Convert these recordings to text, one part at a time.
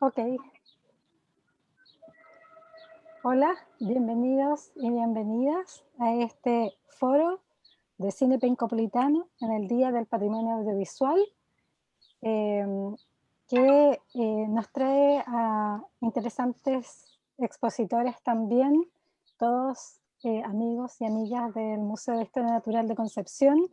Ok, hola, bienvenidos y bienvenidas a este foro de cine pencopolitano en el Día del Patrimonio Audiovisual, em, que nos trae a interesantes expositores también, todos amigos y amigas del Museo de Historia Natural de Concepción.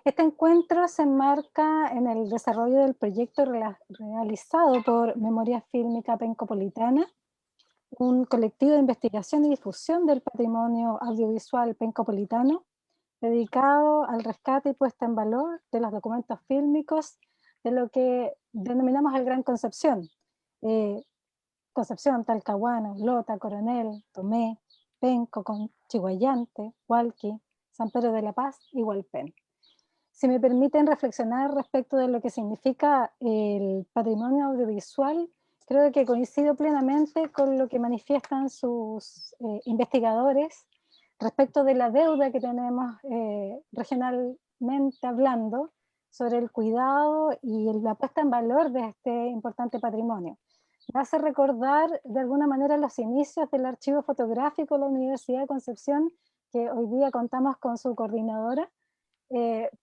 Este encuentro se enmarca en el desarrollo del proyecto realizado por Memoria Fílmica Pencopolitana, un colectivo de investigación y difusión del patrimonio audiovisual pencopolitano, dedicado al rescate y puesta en valor de los documentos fílmicos de lo que denominamos el Gran Concepción. Eh, Concepción, Talcahuano, Lota, Coronel, Tomé, Penco, Chihuayante, Hualqui, San Pedro de la Paz y Hualpén. Si me permiten reflexionar respecto de lo que significa el patrimonio audiovisual, creo que coincido plenamente con lo que manifiestan sus investigadores respecto de la deuda que tenemos regionalmente hablando sobre el cuidado y la puesta en valor de este importante patrimonio. Me hace recordar de alguna manera los inicios del archivo fotográfico de la Universidad de Concepción, que hoy día contamos con su coordinadora,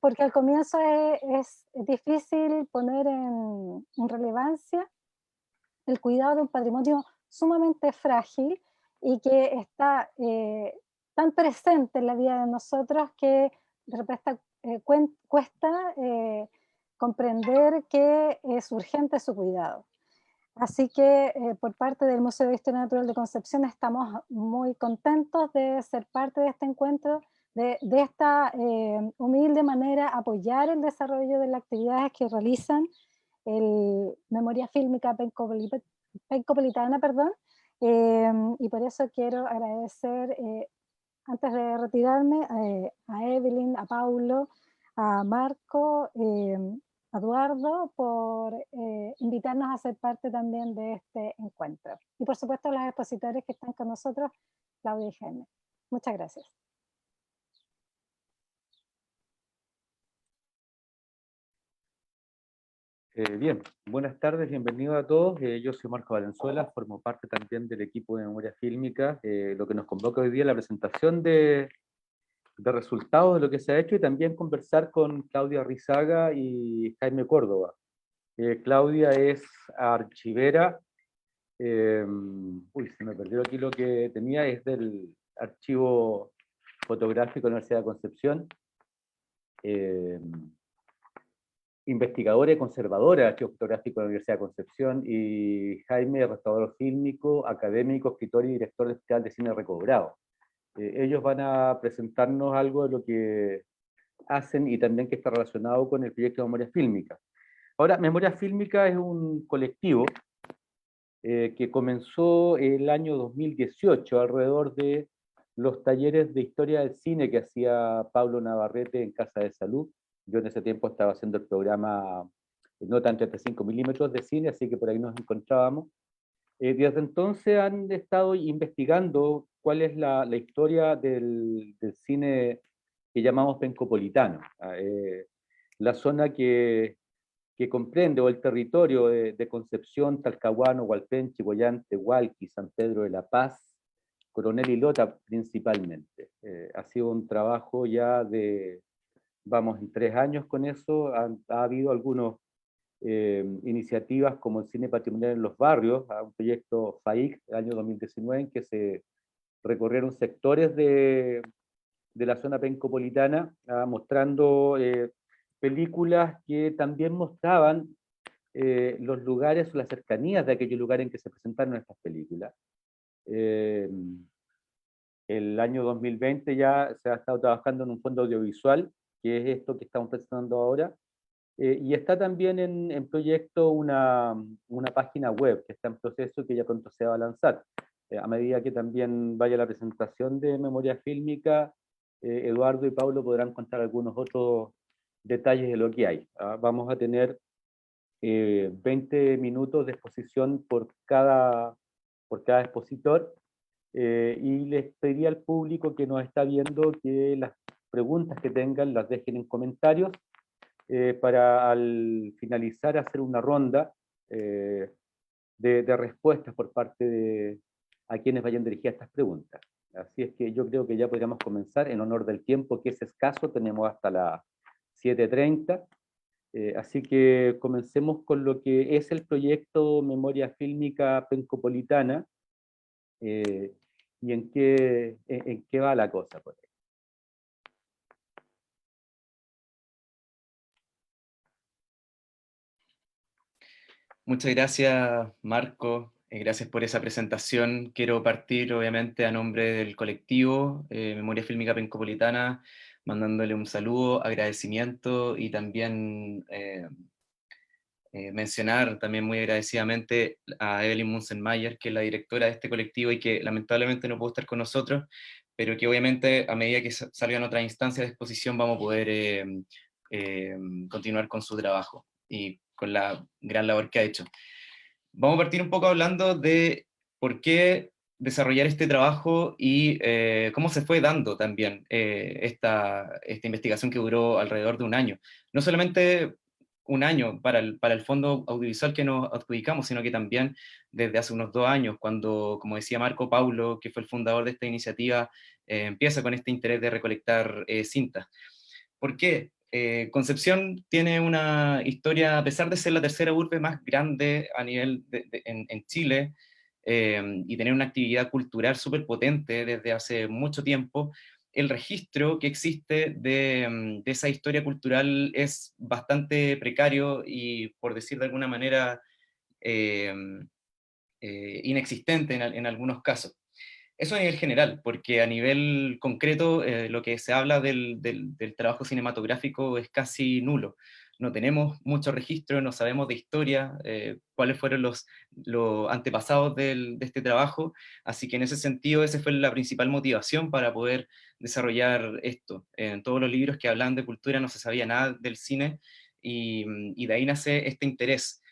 porque al comienzo es difícil poner en relevancia el cuidado de un patrimonio sumamente frágil y que está tan presente en la vida de nosotros que de repente cuesta comprender que es urgente su cuidado. Así que por parte del Museo de Historia Natural de Concepción estamos muy contentos de ser parte de este encuentro, de esta humilde manera apoyar el desarrollo de las actividades que realizan el Memoria Fílmica Pencopolitana, perdón, y por eso quiero agradecer, antes de retirarme, a Evelyn, a Paulo, a Marco, a Eduardo, por invitarnos a ser parte también de este encuentro. Y por supuesto a los expositores que están con nosotros, Claudia y Jaime. Muchas gracias. Bien, buenas tardes, bienvenidos a todos. Yo soy Marco Valenzuela, formo parte también del equipo de Memoria Fílmica. Lo que nos convoca hoy día es la presentación de resultados de lo que se ha hecho y también conversar con Claudia Rizaga y Jaime Córdoba. Claudia es archivera. Se me perdió aquí lo que tenía, es del Archivo Fotográfico de la Universidad de Concepción. Investigadora y conservadora de archivo fotográfico de la Universidad de Concepción, y Jaime, restaurador fílmico, académico, escritor y director del Festival de Cine Recobrado. Ellos van a presentarnos algo de lo que hacen y también que está relacionado con el proyecto de Memoria Fílmica. Ahora, Memoria Fílmica es un colectivo que comenzó el año 2018 alrededor de los talleres de historia del cine que hacía Pablo Navarrete en Casa de Salud. Yo en ese tiempo estaba haciendo el programa Nota en 35 milímetros de cine, así que por ahí nos encontrábamos. Desde entonces han estado investigando cuál es la historia del cine que llamamos pencopolitano. La zona que comprende, o el territorio de Concepción, Talcahuano, Hualpén, Chihuayante, Hualqui, San Pedro de la Paz, Coronel y Lota principalmente. Ha sido un trabajo ya de, vamos, en 3 años con eso. Ha habido algunas iniciativas como el Cine Patrimonial en los Barrios, un proyecto FAIC del año 2019 en que se recorrieron sectores de la zona pencopolitana, mostrando películas que también mostraban los lugares o las cercanías de aquellos lugares en que se presentaron estas películas. Eh, el año 2020 ya se ha estado trabajando en un fondo audiovisual, que es esto que estamos presentando ahora, y está también en proyecto una página web que está en proceso y que ya pronto se va a lanzar. A medida que también vaya la presentación de Memoria Fílmica, Eduardo y Pablo podrán contar algunos otros detalles de lo que hay. Vamos a tener 20 minutos de exposición por cada expositor, y les pediría al público que nos está viendo que las preguntas que tengan las dejen en comentarios, para al finalizar hacer una ronda de respuestas por parte de a quienes vayan dirigidas estas preguntas. Así es que yo creo que ya podríamos comenzar en honor del tiempo, que es escaso, tenemos hasta las 7:30. Así que comencemos con lo que es el proyecto Memoria Fílmica Pencopolitana, eh, y en qué va la cosa por ahí. Muchas gracias, Marco. Gracias por esa presentación. Quiero partir, obviamente, a nombre del colectivo Memoria Fílmica Pencopolitana, mandándole un saludo, agradecimiento y también mencionar también muy agradecidamente a Evelyn Munzenmayer, que es la directora de este colectivo y que lamentablemente no pudo estar con nosotros, pero que obviamente a medida que salgan otras instancias de exposición vamos a poder continuar con su trabajo y con la gran labor que ha hecho. Vamos a partir un poco hablando de por qué desarrollar este trabajo y cómo se fue dando también esta investigación que duró alrededor de un año. No solamente un año para el fondo audiovisual que nos adjudicamos, sino que también desde hace unos 2 años, cuando, como decía Marco Paulo, que fue el fundador de esta iniciativa, empieza con este interés de recolectar cintas. ¿Por qué? Concepción tiene una historia, a pesar de ser la tercera urbe más grande a nivel en Chile, y tener una actividad cultural súper potente desde hace mucho tiempo, el registro que existe de esa historia cultural es bastante precario y, por decir de alguna manera, eh, inexistente en algunos casos. Eso a nivel general, porque a nivel concreto lo que se habla del trabajo cinematográfico es casi nulo. No tenemos mucho registro, no sabemos de historia, cuáles fueron los antepasados de este trabajo, así que en ese sentido esa fue la principal motivación para poder desarrollar esto. En todos los libros que hablan de cultura no se sabía nada del cine y de ahí nace este interés.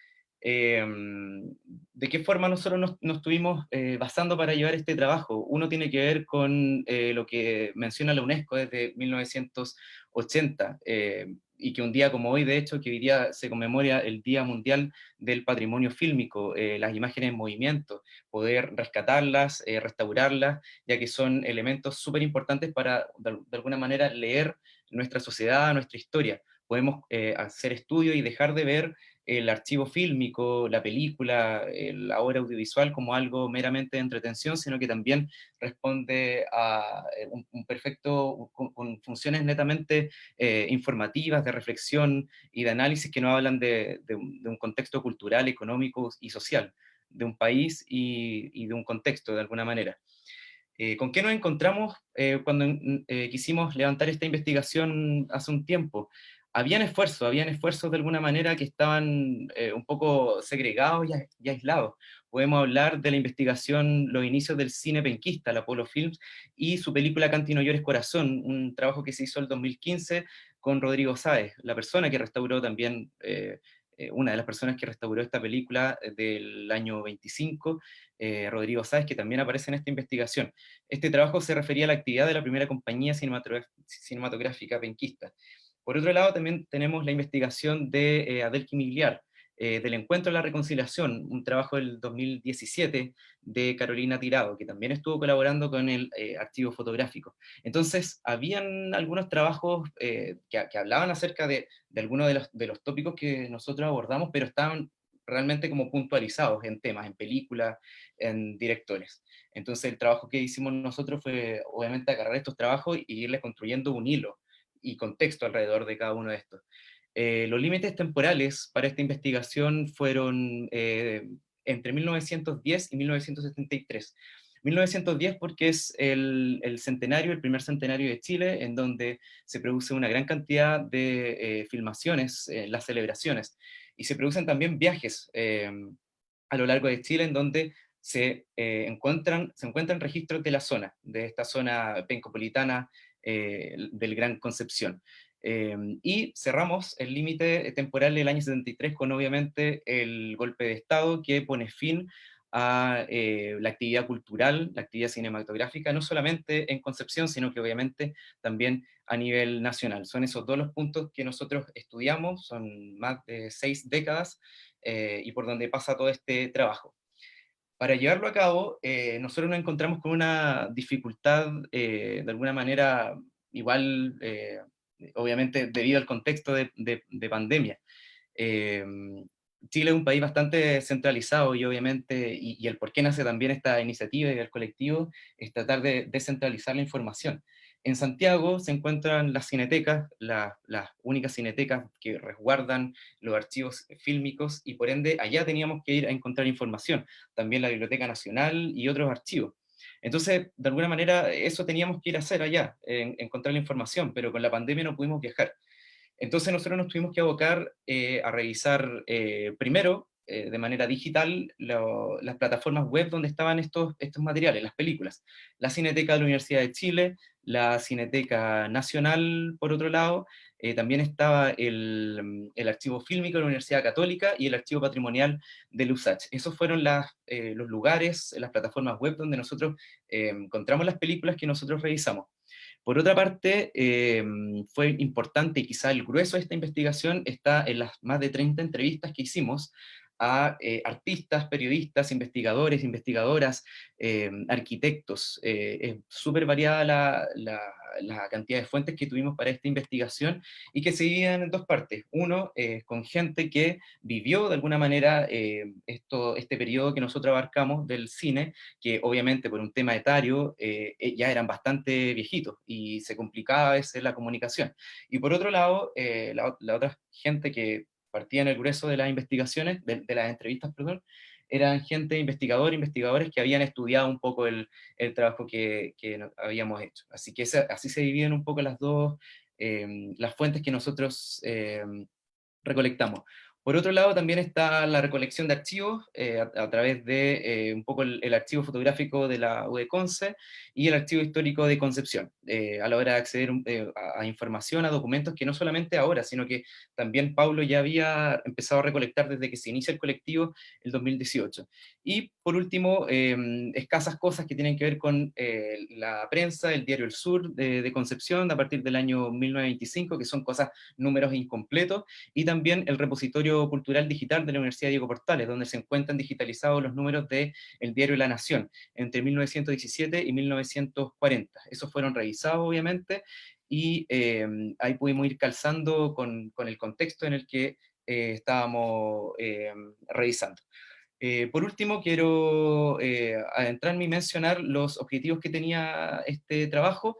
¿De qué forma nosotros nos estuvimos basando para llevar este trabajo? Uno tiene que ver con lo que menciona la UNESCO desde 1980, y que un día como hoy, de hecho, que hoy día se conmemora el Día Mundial del Patrimonio Fílmico, las imágenes en movimiento, poder rescatarlas, restaurarlas, ya que son elementos súper importantes para, de alguna manera, leer nuestra sociedad, nuestra historia. Podemos hacer estudios y dejar de ver el archivo fílmico, la película, la obra audiovisual como algo meramente de entretención, sino que también responde a un perfecto, con funciones netamente informativas, de reflexión y de análisis que no hablan de un contexto cultural, económico y social, de un país y de un contexto de alguna manera. ¿Con qué nos encontramos cuando quisimos levantar esta investigación hace un tiempo? Habían esfuerzos de alguna manera que estaban un poco segregados y aislados. Podemos hablar de la investigación, los inicios del cine penquista, la Apollo Films, y su película Canti no llores corazón, un trabajo que se hizo el 2015 con Rodrigo Sáez, la persona que restauró también, una de las personas que restauró esta película del año 25, Rodrigo Sáez, que también aparece en esta investigación. Este trabajo se refería a la actividad de la primera compañía cinematográfica penquista. Por otro lado, también tenemos la investigación de Adel Quimigliar, del Encuentro a la Reconciliación, un trabajo del 2017 de Carolina Tirado, que también estuvo colaborando con el archivo fotográfico. Entonces, habían algunos trabajos que hablaban acerca de algunos de los tópicos que nosotros abordamos, pero estaban realmente como puntualizados en temas, en películas, en directores. Entonces el trabajo que hicimos nosotros fue obviamente agarrar estos trabajos y irles construyendo un hilo y contexto alrededor de cada uno de estos. Los límites temporales para esta investigación fueron entre 1910 y 1973. 1910 porque es el centenario, el primer centenario de Chile, en donde se produce una gran cantidad de filmaciones, las celebraciones, y se producen también viajes a lo largo de Chile en donde se encuentran registros de la zona, de esta zona pencopolitana del Gran Concepción. Y cerramos el límite temporal del año 73 con obviamente el golpe de Estado que pone fin a la actividad cultural, la actividad cinematográfica, no solamente en Concepción, sino que obviamente también a nivel nacional. Son esos dos los puntos que nosotros estudiamos, son más de 6 décadas, y por donde pasa todo este trabajo. Para llevarlo a cabo, nosotros nos encontramos con una dificultad, de alguna manera, igual, obviamente, debido al contexto de pandemia. Eh, Chile es un país bastante centralizado y obviamente, y el por qué nace también esta iniciativa y el colectivo, es tratar de descentralizar la información. En Santiago se encuentran las cinetecas, las únicas cinetecas que resguardan los archivos fílmicos, y por ende allá teníamos que ir a encontrar información, también la Biblioteca Nacional y otros archivos. Entonces, de alguna manera, eso teníamos que ir a hacer allá, encontrar la información, pero con la pandemia no pudimos viajar. Entonces nosotros nos tuvimos que abocar a revisar primero, de manera digital, las plataformas web donde estaban estos materiales, las películas. La Cineteca de la Universidad de Chile, la Cineteca Nacional, por otro lado, también estaba el archivo fílmico de la Universidad Católica y el archivo patrimonial de USACH. Esos fueron los lugares, las plataformas web donde nosotros encontramos las películas que nosotros revisamos. Por otra parte, fue importante, y quizá el grueso de esta investigación está en las más de 30 entrevistas que hicimos a artistas, periodistas, investigadores, investigadoras, arquitectos. Es súper variada la cantidad de fuentes que tuvimos para esta investigación, y que se dividen en dos partes. Uno, con gente que vivió de alguna manera este periodo que nosotros abarcamos del cine, que obviamente por un tema etario ya eran bastante viejitos y se complicaba a veces la comunicación. Y por otro lado, la otra gente que partía en el grueso de las investigaciones, de las entrevistas, perdón, eran gente investigadores que habían estudiado un poco el trabajo que habíamos hecho. Así que así se dividen un poco las fuentes que nosotros recolectamos. Por otro lado, también está la recolección de archivos a través de un poco el archivo fotográfico de la UE Conce y el archivo histórico de Concepción, a la hora de acceder a información, a documentos que no solamente ahora, sino que también Paulo ya había empezado a recolectar desde que se inicia el colectivo el 2018. Y por último, escasas cosas que tienen que ver con la prensa, el diario El Sur de Concepción a partir del año 1925, que son cosas, números incompletos, y también el repositorio cultural digital de la Universidad Diego Portales, donde se encuentran digitalizados los números del diario La Nación entre 1917 y 1940. Esos fueron revisados, obviamente, y ahí pudimos ir calzando con el contexto en el que estábamos revisando. Por último, quiero adentrarme y mencionar los objetivos que tenía este trabajo.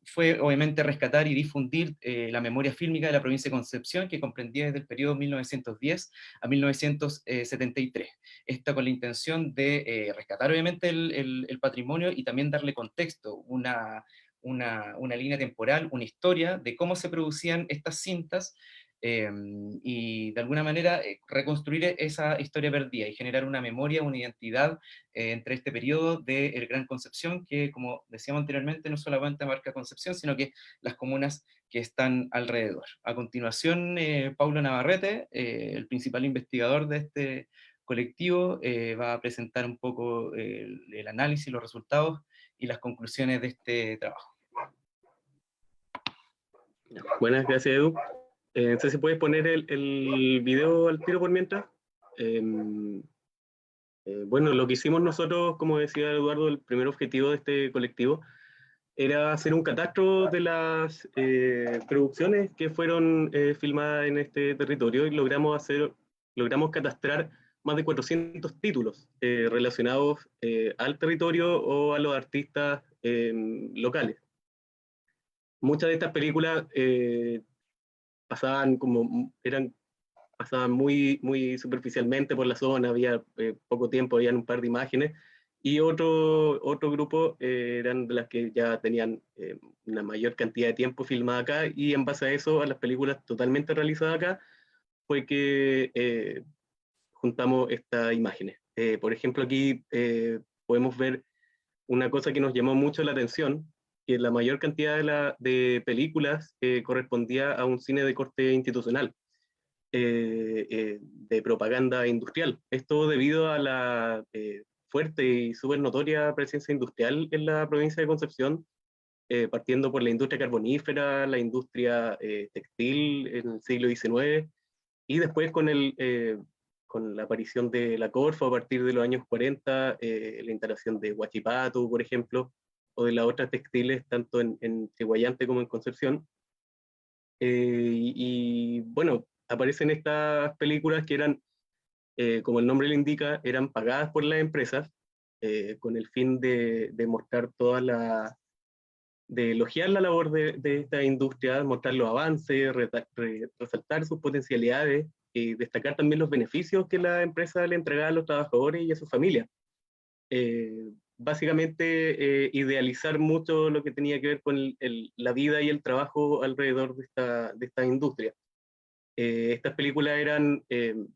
Fue obviamente rescatar y difundir la memoria fílmica de la provincia de Concepción, que comprendía desde el periodo 1910 a 1973. Esta con la intención de rescatar obviamente el patrimonio y también darle contexto, una línea temporal, una historia de cómo se producían estas cintas, y de alguna manera reconstruir esa historia perdida y generar una memoria, una identidad entre este periodo del Gran Concepción, que como decíamos anteriormente, no solamente marca Concepción, sino que las comunas que están alrededor. A continuación, Paulo Navarrete, el investigador de este colectivo, va a presentar un poco el análisis, los resultados y las conclusiones de este trabajo. Buenas, gracias Edu. No sé si puedes poner el video al tiro por mientras. Bueno, lo que hicimos nosotros, como decía Eduardo, el primer objetivo de este colectivo era hacer un catastro de las producciones que fueron filmadas en este territorio, y logramos catastrar más de 400 títulos relacionados al territorio o a los artistas locales. Muchas de estas películas pasaban muy, muy superficialmente por la zona, había poco tiempo, habían un par de imágenes, y otro grupo eran de las que ya tenían una mayor cantidad de tiempo filmada acá, y en base a eso, a las películas totalmente realizadas acá, fue que juntamos estas imágenes. Por ejemplo, aquí podemos ver una cosa que nos llamó mucho la atención, que la mayor cantidad de películas correspondía a un cine de corte institucional, de propaganda industrial. Esto debido a la fuerte y súper notoria presencia industrial en la provincia de Concepción, partiendo por la industria carbonífera, la industria textil en el siglo XIX, y después con con la aparición de la Corfo a partir de los años 40, la instalación de Huachipato, por ejemplo, o de las otras textiles, tanto en Chihuayante como en Concepción. Y bueno, aparecen estas películas que eran, como el nombre le indica, eran pagadas por las empresas, con el fin de mostrar de elogiar la labor de esta industria, mostrar los avances, resaltar sus potencialidades y destacar también los beneficios que la empresa le entregaba a los trabajadores y a sus familias. Básicamente, idealizar mucho lo que tenía que ver con la vida y el trabajo alrededor de esta industria. Estas películas eran, en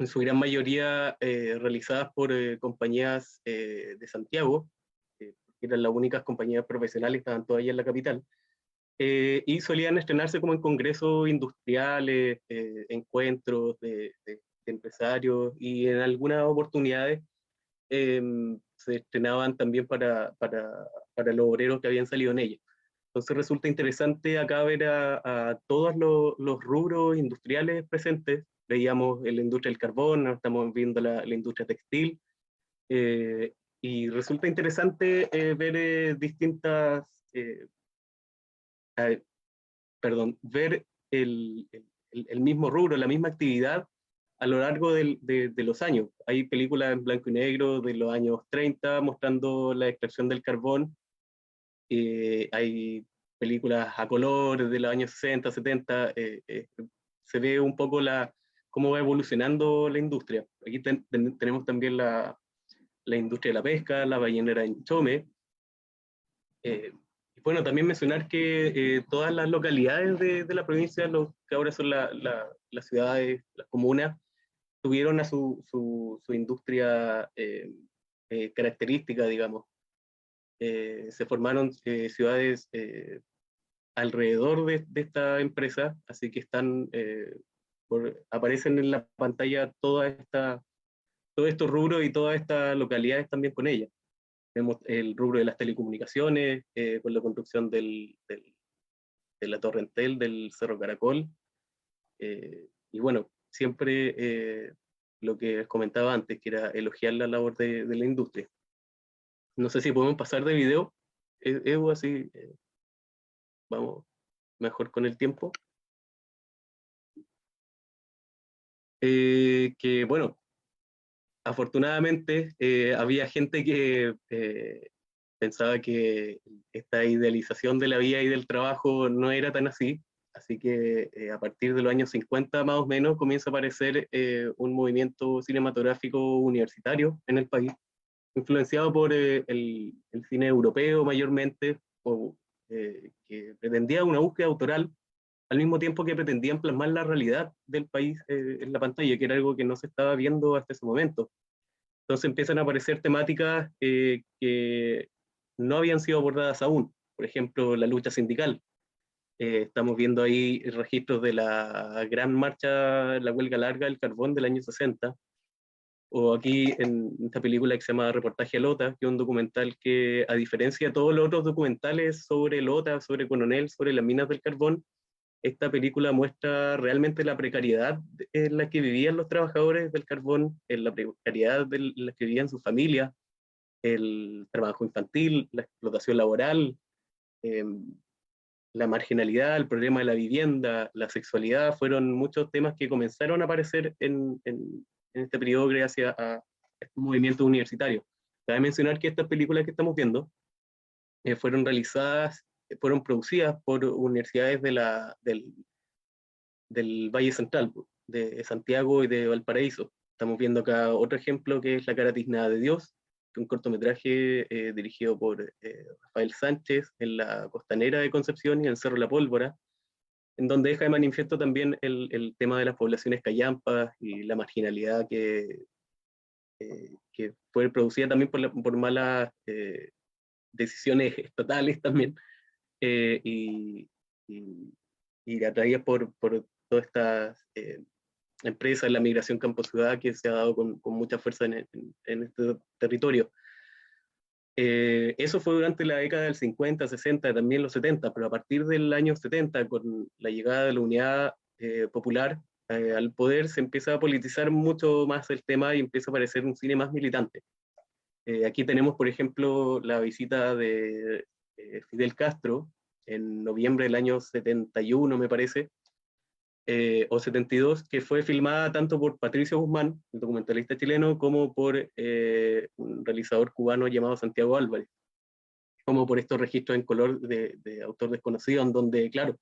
su gran mayoría, realizadas por compañías de Santiago, que eran las únicas compañías profesionales, estaban todavía en la capital, y solían estrenarse como en congresos industriales, encuentros de empresarios, y en algunas oportunidades se estrenaban también para los obreros que habían salido en ellas. Entonces resulta interesante acá ver a todos los rubros industriales presentes. Veíamos la industria del carbón, ahora estamos viendo la industria textil, y resulta interesante ver ver el mismo rubro, la misma actividad a lo largo de los años. Hay películas en blanco y negro de los años 30 mostrando la extracción del carbón, hay películas a color de los años 60, 70, se ve un poco cómo va evolucionando la industria. Aquí tenemos también la industria de la pesca, la ballenera en Chome. Y bueno, también mencionar que todas las localidades de la provincia, que ahora son las ciudades, las comunas, tuvieron a su industria característica, digamos. Se formaron ciudades alrededor de esta empresa, así que aparecen en la pantalla todos estos rubros y todas estas localidades también con ella. Tenemos el rubro de las telecomunicaciones, con la construcción de la Torre Entel, del Cerro Caracol, y bueno, siempre lo que les comentaba antes, que era elogiar la labor de la industria. No sé si podemos pasar de video, Evo, así vamos mejor con el tiempo. Que bueno, afortunadamente había gente que pensaba que esta idealización de la vida y del trabajo no era tan así, así que a partir de los años 50 más o menos comienza a aparecer un movimiento cinematográfico universitario en el país, influenciado por el cine europeo mayormente, que pretendía una búsqueda autoral, al mismo tiempo que pretendían plasmar la realidad del país en la pantalla, que era algo que no se estaba viendo hasta ese momento. Entonces empiezan a aparecer temáticas que no habían sido abordadas aún. Por ejemplo, la lucha sindical. Estamos viendo ahí registros de la gran marcha, la huelga larga del carbón del año 60, o aquí en esta película que se llama Reportaje a Lota, que es un documental que, a diferencia de todos los otros documentales sobre Lota, sobre Coronel, sobre las minas del carbón, esta película muestra realmente la precariedad en la que vivían los trabajadores del carbón, en la precariedad en la que vivían sus familias, el trabajo infantil, la explotación laboral, la marginalidad, el problema de la vivienda, la sexualidad, fueron muchos temas que comenzaron a aparecer en este periodo gracias a estos movimientos universitarios. Cabe mencionar que estas películas que estamos viendo fueron producidas por universidades del Valle Central, de Santiago y de Valparaíso. Estamos viendo acá otro ejemplo que es La cara tiznada de Dios, que es un cortometraje dirigido por Rafael Sánchez en la costanera de Concepción y en el Cerro La Pólvora, en donde deja de manifiesto también el tema de las poblaciones callampas y la marginalidad que fue producida también por malas decisiones estatales también, y atraídas por todas estas empresas, la migración campo-ciudad que se ha dado con mucha fuerza en este territorio. Eso fue durante la década del 50, 60, también los 70, pero a partir del año 70, con la llegada de la Unidad Popular, al poder se empieza a politizar mucho más el tema y empieza a parecer un cine más militante. Aquí tenemos, por ejemplo, la visita de Fidel Castro en noviembre del año 71, me parece, o 72, que fue filmada tanto por Patricio Guzmán, el documentalista chileno, como por un realizador cubano llamado Santiago Álvarez, como por estos registros en color de autor desconocido, en donde, claro,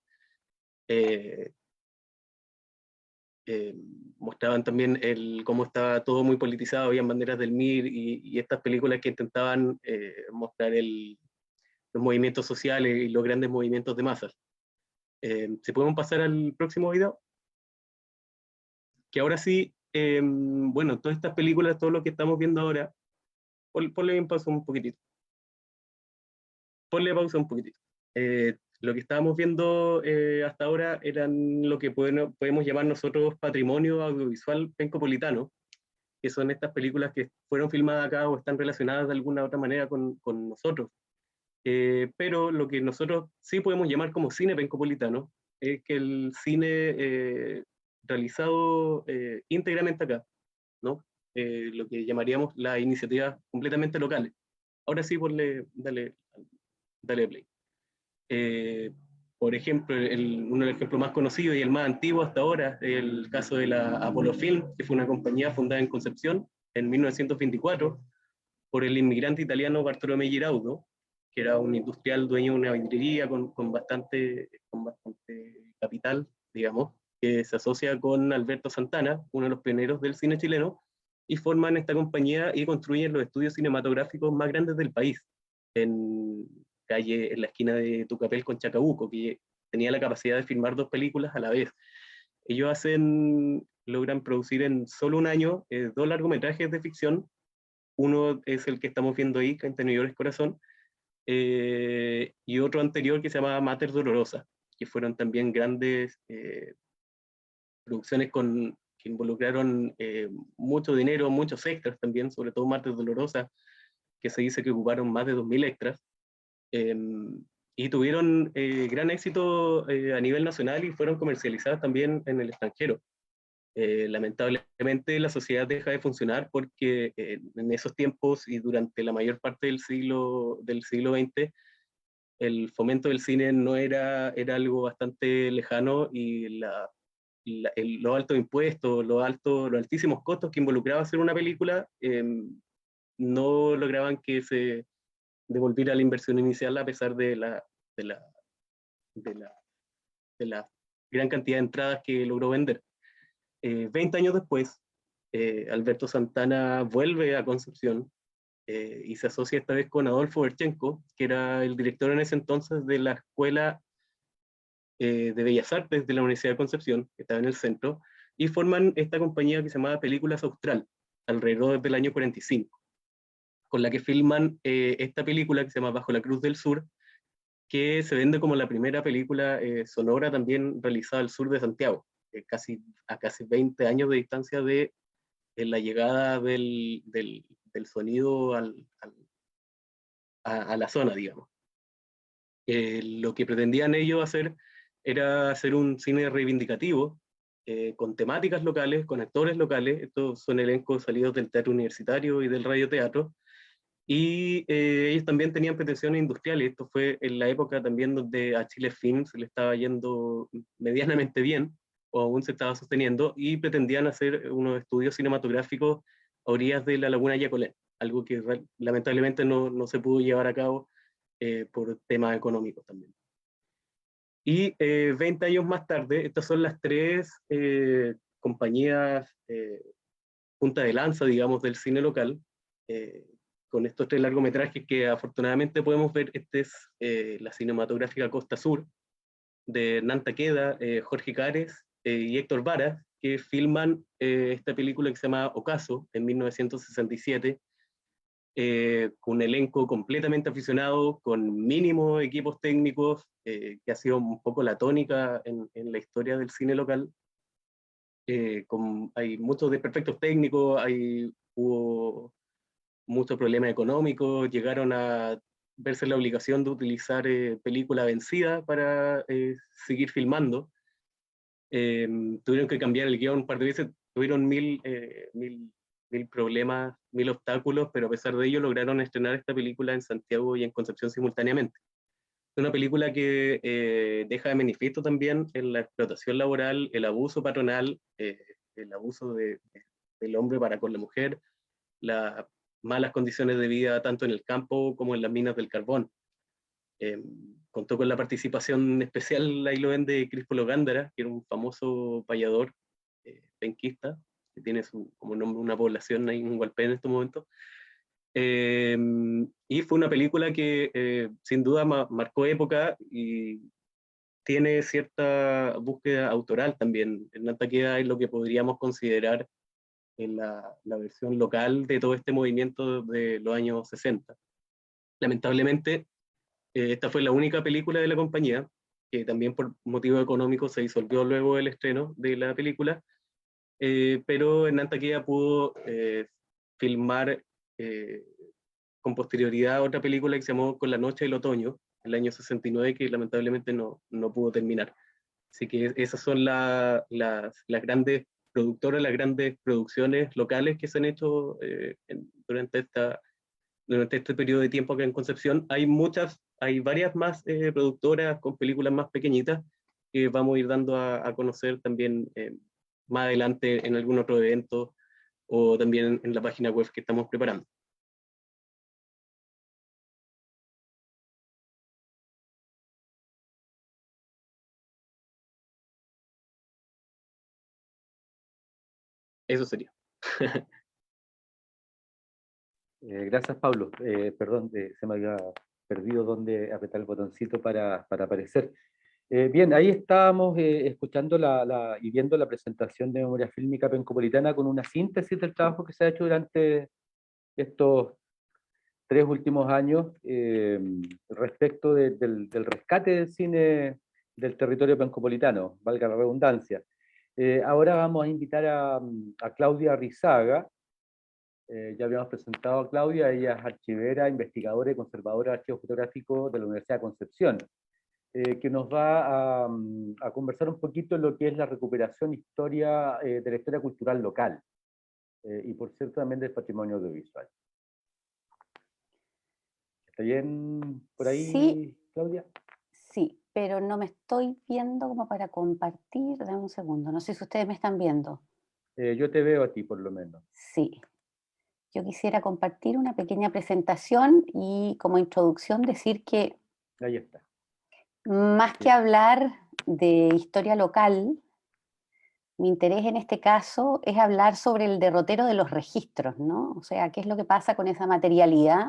mostraban también cómo estaba todo muy politizado, había banderas del MIR y estas películas que intentaban mostrar los movimientos sociales y los grandes movimientos de masas. ¿Se podemos pasar al próximo video? Que ahora sí, bueno, todas estas películas, todo lo que estamos viendo ahora, ponle pausa un poquitito. Ponle pausa un poquitito. Lo que estábamos viendo hasta ahora eran lo que podemos llamar nosotros patrimonio audiovisual pencopolitano, que son estas películas que fueron filmadas acá o están relacionadas de alguna u otra manera con nosotros. Pero lo que nosotros sí podemos llamar como cine pencopolitano es que el cine realizado íntegramente acá, ¿no? Lo que llamaríamos las iniciativas completamente locales. Ahora sí, dale play. Por ejemplo, uno de los ejemplos más conocidos y el más antiguo hasta ahora es el caso de la Apollo Film, que fue una compañía fundada en Concepción en 1924 por el inmigrante italiano Bartolomé Giraudo, que era un industrial dueño de una vidriería con bastante capital, digamos, que se asocia con Alberto Santana, uno de los pioneros del cine chileno, y forman esta compañía y construyen los estudios cinematográficos más grandes del país, en la esquina de Tucapel con Chacabuco, que tenía la capacidad de filmar 2 películas a la vez. Ellos logran producir en solo un año 2 largometrajes de ficción. Uno es el que estamos viendo ahí, Cantanillos Corazón, y otro anterior que se llama Mater Dolorosa, que fueron también grandes producciones que involucraron mucho dinero, muchos extras también, sobre todo Mater Dolorosa, que se dice que ocuparon más de 2.000 extras, y tuvieron gran éxito a nivel nacional y fueron comercializadas también en el extranjero. Lamentablemente la sociedad deja de funcionar porque en esos tiempos y durante la mayor parte del siglo XX, el fomento del cine no era algo bastante lejano y los altos impuestos, los altísimos costos que involucraba hacer una película no lograban que se devolviera la inversión inicial a pesar de la gran cantidad de entradas que logró vender. 20 años después, Alberto Santana vuelve a Concepción y se asocia esta vez con Adolfo Berchenko, que era el director en ese entonces de la Escuela de Bellas Artes de la Universidad de Concepción, que estaba en el centro, y forman esta compañía que se llamaba Películas Austral, alrededor del año 45, con la que filman esta película que se llama Bajo la Cruz del Sur, que se vende como la primera película sonora también realizada al sur de Santiago, a casi 20 años de distancia de la llegada del sonido a la zona, digamos. Lo que pretendían ellos hacer era hacer un cine reivindicativo, con temáticas locales, con actores locales. Estos son elencos salidos del teatro universitario y del radioteatro, y ellos también tenían pretensiones industriales. Esto fue en la época también donde a Chile Films le estaba yendo medianamente bien, o aún se estaba sosteniendo, y pretendían hacer unos estudios cinematográficos a orillas de la laguna Yacolén, algo que lamentablemente no se pudo llevar a cabo por temas económicos también. Y 20 años más tarde, estas son las 3 compañías punta de lanza, digamos, del cine local, con estos 3 largometrajes que afortunadamente podemos ver. Este es la cinematográfica Costa Sur, de Hernán Taqueda, Jorge Cares y Héctor Vara, que filman esta película que se llama Ocaso, en 1967, con un elenco completamente aficionado, con mínimos equipos técnicos, que ha sido un poco la tónica en la historia del cine local. Hay muchos desperfectos técnicos, hubo muchos problemas económicos, llegaron a verse la obligación de utilizar película vencida para seguir filmando. Tuvieron que cambiar el guión un par de veces, tuvieron mil problemas, 1000 obstáculos, pero a pesar de ello lograron estrenar esta película en Santiago y en Concepción simultáneamente. Es una película que deja de manifiesto también en la explotación laboral, el abuso patronal, el abuso del hombre para con la mujer, las malas condiciones de vida tanto en el campo como en las minas del carbón. Contó con la participación especial, ahí lo ven, de Críspolo Gándara, que era un famoso payador penquista, que tiene como nombre una población ahí en Hualpén en estos momentos. Y fue una película que sin duda marcó época y tiene cierta búsqueda autoral también. En Nantaquea es lo que podríamos considerar en la versión local de todo este movimiento de los años 60. Lamentablemente, esta fue la única película de la compañía, que también por motivos económicos se disolvió luego del estreno de la película, pero en Nantaquea pudo filmar con posterioridad otra película que se llamó Con la noche del otoño, en el año 69, que lamentablemente no pudo terminar. Así que esas son las grandes productoras, las grandes producciones locales que se han hecho durante este periodo de tiempo acá en Concepción. Hay varias más productoras con películas más pequeñitas que vamos a ir dando a conocer también más adelante en algún otro evento o también en la página web que estamos preparando. Eso sería. Gracias, Pablo. Perdón, se me había perdido dónde apretar el botoncito para aparecer. Bien, ahí estábamos escuchando y viendo la presentación de Memoria Fílmica Pencopolitana con una síntesis del trabajo que se ha hecho durante estos 3 últimos años respecto del rescate del cine del territorio pencopolitano, valga la redundancia. Ahora vamos a invitar a Claudia Rizaga. Ya habíamos presentado a Claudia, ella es archivera, investigadora y conservadora de archivo fotográfico de la Universidad de Concepción, que nos va a conversar un poquito en lo que es la recuperación de la historia cultural local, y por cierto también del patrimonio audiovisual. ¿Está bien por ahí, sí, Claudia? Sí, pero no me estoy viendo como para compartir. Dame un segundo, no sé si ustedes me están viendo. Yo te veo a ti, por lo menos. Sí, yo quisiera compartir una pequeña presentación y como introducción decir que Ahí está. más que hablar de historia local, mi interés en este caso es hablar sobre el derrotero de los registros, ¿no? O sea, qué es lo que pasa con esa materialidad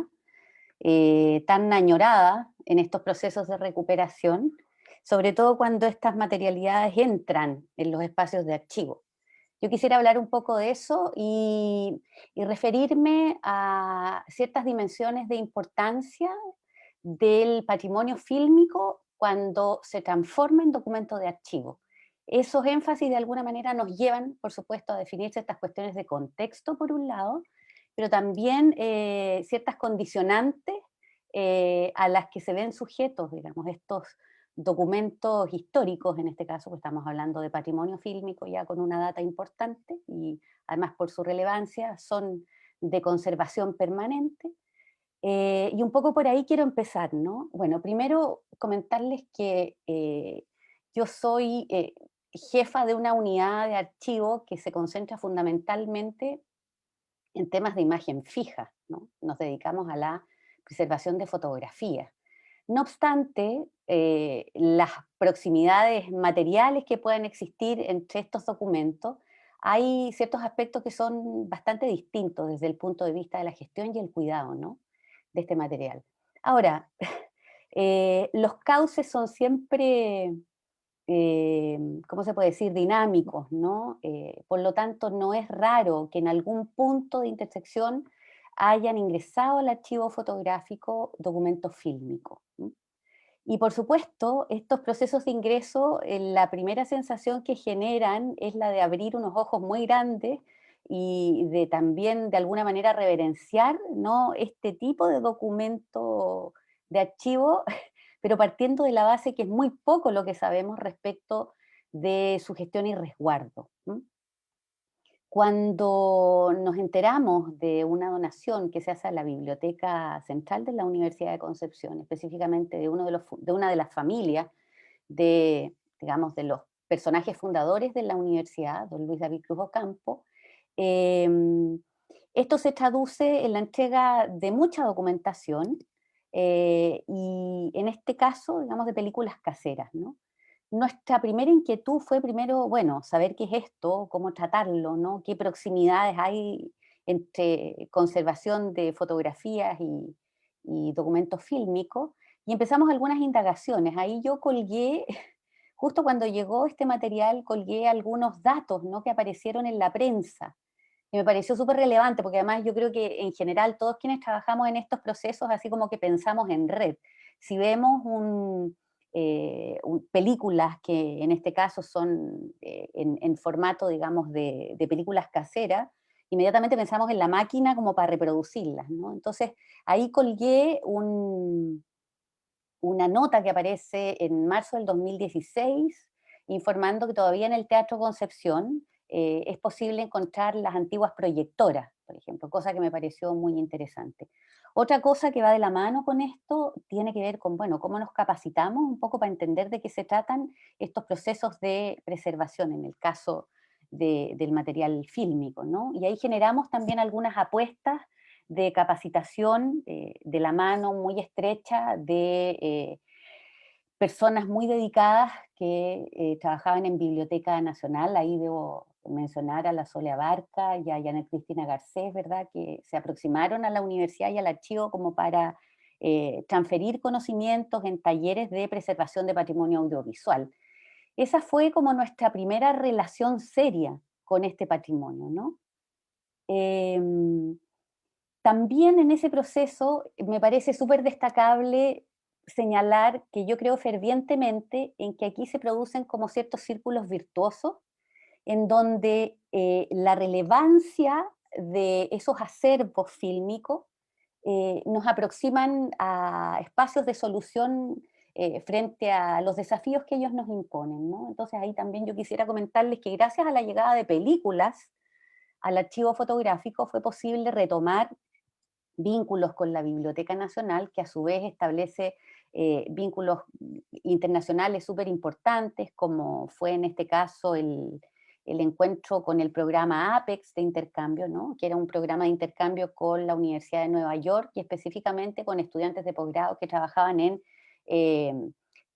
tan añorada en estos procesos de recuperación, sobre todo cuando estas materialidades entran en los espacios de archivo. Yo quisiera hablar un poco de eso y referirme a ciertas dimensiones de importancia del patrimonio fílmico cuando se transforma en documento de archivo. Esos énfasis de alguna manera nos llevan, por supuesto, a definir ciertas cuestiones de contexto, por un lado, pero también ciertas condicionantes a las que se ven sujetos, digamos, estos documentos históricos, en este caso, que estamos hablando de patrimonio fílmico ya con una data importante y además por su relevancia son de conservación permanente. Y un poco por ahí quiero empezar, ¿no? Bueno, primero comentarles que yo soy jefa de una unidad de archivo que se concentra fundamentalmente en temas de imagen fija, ¿no? Nos dedicamos a la preservación de fotografías. No obstante, las proximidades materiales que pueden existir entre estos documentos, hay ciertos aspectos que son bastante distintos desde el punto de vista de la gestión y el cuidado, ¿no?, de este material. Ahora, los cauces son siempre, ¿cómo se puede decir?, dinámicos, ¿no? Por lo tanto, no es raro que en algún punto de intersección hayan ingresado al archivo fotográfico documentos fílmicos. Y por supuesto, estos procesos de ingreso, la primera sensación que generan es la de abrir unos ojos muy grandes y de también de alguna manera reverenciar, ¿no?, este tipo de documento de archivo, pero partiendo de la base que es muy poco lo que sabemos respecto de su gestión y resguardo. Cuando nos enteramos de una donación que se hace a la Biblioteca Central de la Universidad de Concepción, específicamente de una de las familias de, digamos, de los personajes fundadores de la universidad, don Luis David Cruz Ocampo, esto se traduce en la entrega de mucha documentación y en este caso, digamos, de películas caseras, ¿no? Nuestra primera inquietud fue primero, bueno, saber qué es esto, cómo tratarlo, ¿no? Qué proximidades hay entre conservación de fotografías y documentos fílmicos, y empezamos algunas indagaciones. Ahí yo colgué, justo cuando llegó este material, colgué algunos datos, ¿no?, que aparecieron en la prensa, que me pareció súper relevante, porque además yo creo que en general todos quienes trabajamos en estos procesos, así como que pensamos en red. Si vemos películas que en este caso son en formato, digamos, de películas caseras, inmediatamente pensamos en la máquina como para reproducirlas, ¿no? Entonces ahí colgué una nota que aparece en marzo del 2016, informando que todavía en el Teatro Concepción es posible encontrar las antiguas proyectoras, por ejemplo, cosa que me pareció muy interesante. Otra cosa que va de la mano con esto tiene que ver con, bueno, cómo nos capacitamos un poco para entender de qué se tratan estos procesos de preservación, en el caso del material fílmico, ¿no? Y ahí generamos también algunas apuestas de capacitación de la mano muy estrecha de personas muy dedicadas que trabajaban en Biblioteca Nacional. Ahí debo mencionar a la Sole Abarca y a Janet Cristina Garcés, ¿verdad?, que se aproximaron a la universidad y al archivo como para transferir conocimientos en talleres de preservación de patrimonio audiovisual. Esa fue como nuestra primera relación seria con este patrimonio, ¿no? También en ese proceso me parece súper destacable señalar que yo creo fervientemente en que aquí se producen como ciertos círculos virtuosos en donde la relevancia de esos acervos fílmicos nos aproximan a espacios de solución frente a los desafíos que ellos nos imponen, ¿no? Entonces ahí también yo quisiera comentarles que gracias a la llegada de películas al archivo fotográfico fue posible retomar vínculos con la Biblioteca Nacional, que a su vez establece vínculos internacionales súper importantes, como fue en este caso el encuentro con el programa APEX de intercambio, ¿no?, que era un programa de intercambio con la Universidad de Nueva York y específicamente con estudiantes de posgrado que trabajaban en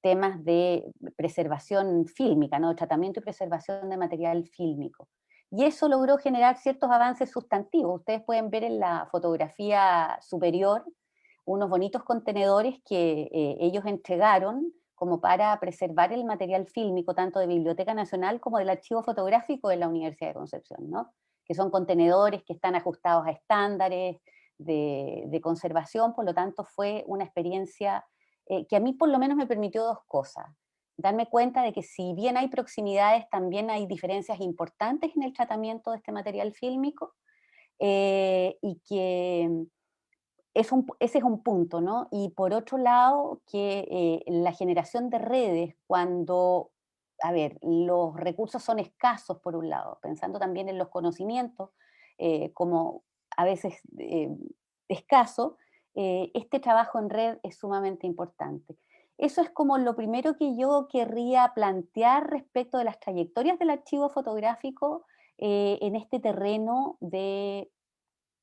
temas de preservación fílmica, ¿no?, tratamiento y preservación de material fílmico. Y eso logró generar ciertos avances sustantivos. Ustedes pueden ver en la fotografía superior unos bonitos contenedores que ellos entregaron como para preservar el material fílmico, tanto de Biblioteca Nacional como del Archivo Fotográfico de la Universidad de Concepción, ¿no?, que son contenedores que están ajustados a estándares de conservación. Por lo tanto fue una experiencia que a mí por lo menos me permitió dos cosas: darme cuenta de que si bien hay proximidades, también hay diferencias importantes en el tratamiento de este material fílmico, y que ese es un punto, ¿no? Y por otro lado, que la generación de redes, cuando, a ver, los recursos son escasos por un lado, pensando también en los conocimientos, como a veces escaso, este trabajo en red es sumamente importante. Eso es como lo primero que yo querría plantear respecto de las trayectorias del archivo fotográfico en este terreno de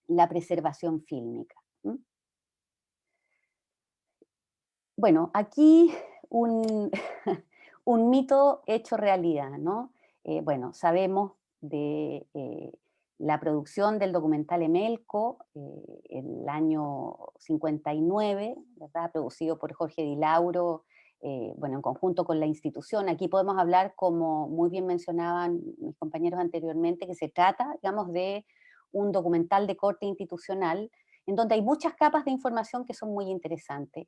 la preservación fílmica. Bueno, aquí un, un mito hecho realidad, ¿no? Bueno, sabemos de la producción del documental Emelco, el año 59, ¿verdad?, producido por Jorge Di Lauro, bueno, en conjunto con la institución. Aquí podemos hablar, como muy bien mencionaban mis compañeros anteriormente, que se trata, digamos, de un documental de corte institucional, en donde hay muchas capas de información que son muy interesantes.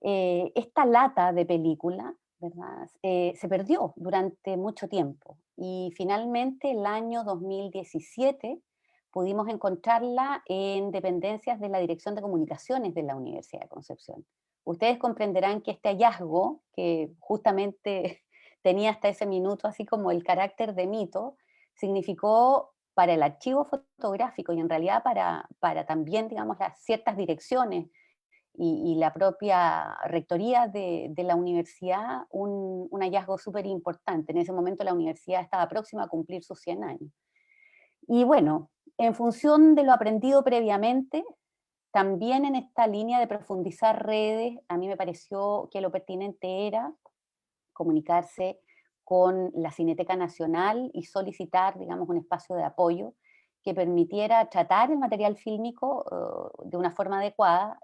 Esta lata de película, ¿verdad?, se perdió durante mucho tiempo y finalmente el año 2017 pudimos encontrarla en dependencias de la Dirección de Comunicaciones de la Universidad de Concepción. Ustedes comprenderán que este hallazgo, que justamente tenía hasta ese minuto así como el carácter de mito, significó para el archivo fotográfico y en realidad para también, digamos, las ciertas direcciones y la propia rectoría de la universidad, un hallazgo súper importante. En ese momento la universidad estaba próxima a cumplir sus 100 años. Y bueno, en función de lo aprendido previamente, también en esta línea de profundizar redes, a mí me pareció que lo pertinente era comunicarse con la Cineteca Nacional y solicitar, digamos, un espacio de apoyo que permitiera tratar el material fílmico de una forma adecuada,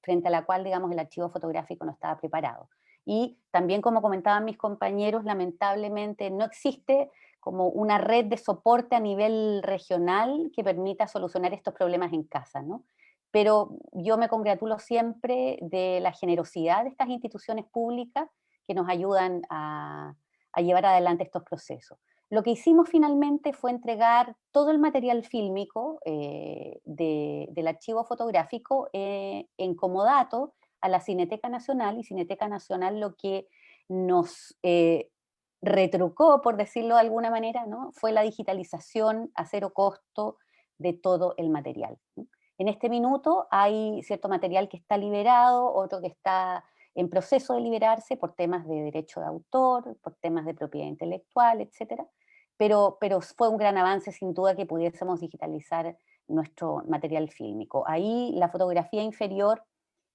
frente a la cual, digamos, el archivo fotográfico no estaba preparado. Y también, como comentaban mis compañeros, lamentablemente no existe como una red de soporte a nivel regional que permita solucionar estos problemas en casa, ¿no? Pero yo me congratulo siempre de la generosidad de estas instituciones públicas que nos ayudan a llevar adelante estos procesos. Lo que hicimos finalmente fue entregar todo el material fílmico del archivo fotográfico en comodato a la Cineteca Nacional, y Cineteca Nacional lo que nos retrucó, por decirlo de alguna manera, ¿no?, fue la digitalización a cero costo de todo el material, ¿no? En este minuto hay cierto material que está liberado, otro que está en proceso de liberarse por temas de derecho de autor, por temas de propiedad intelectual, etcétera. Pero fue un gran avance sin duda que pudiésemos digitalizar nuestro material fílmico. Ahí la fotografía inferior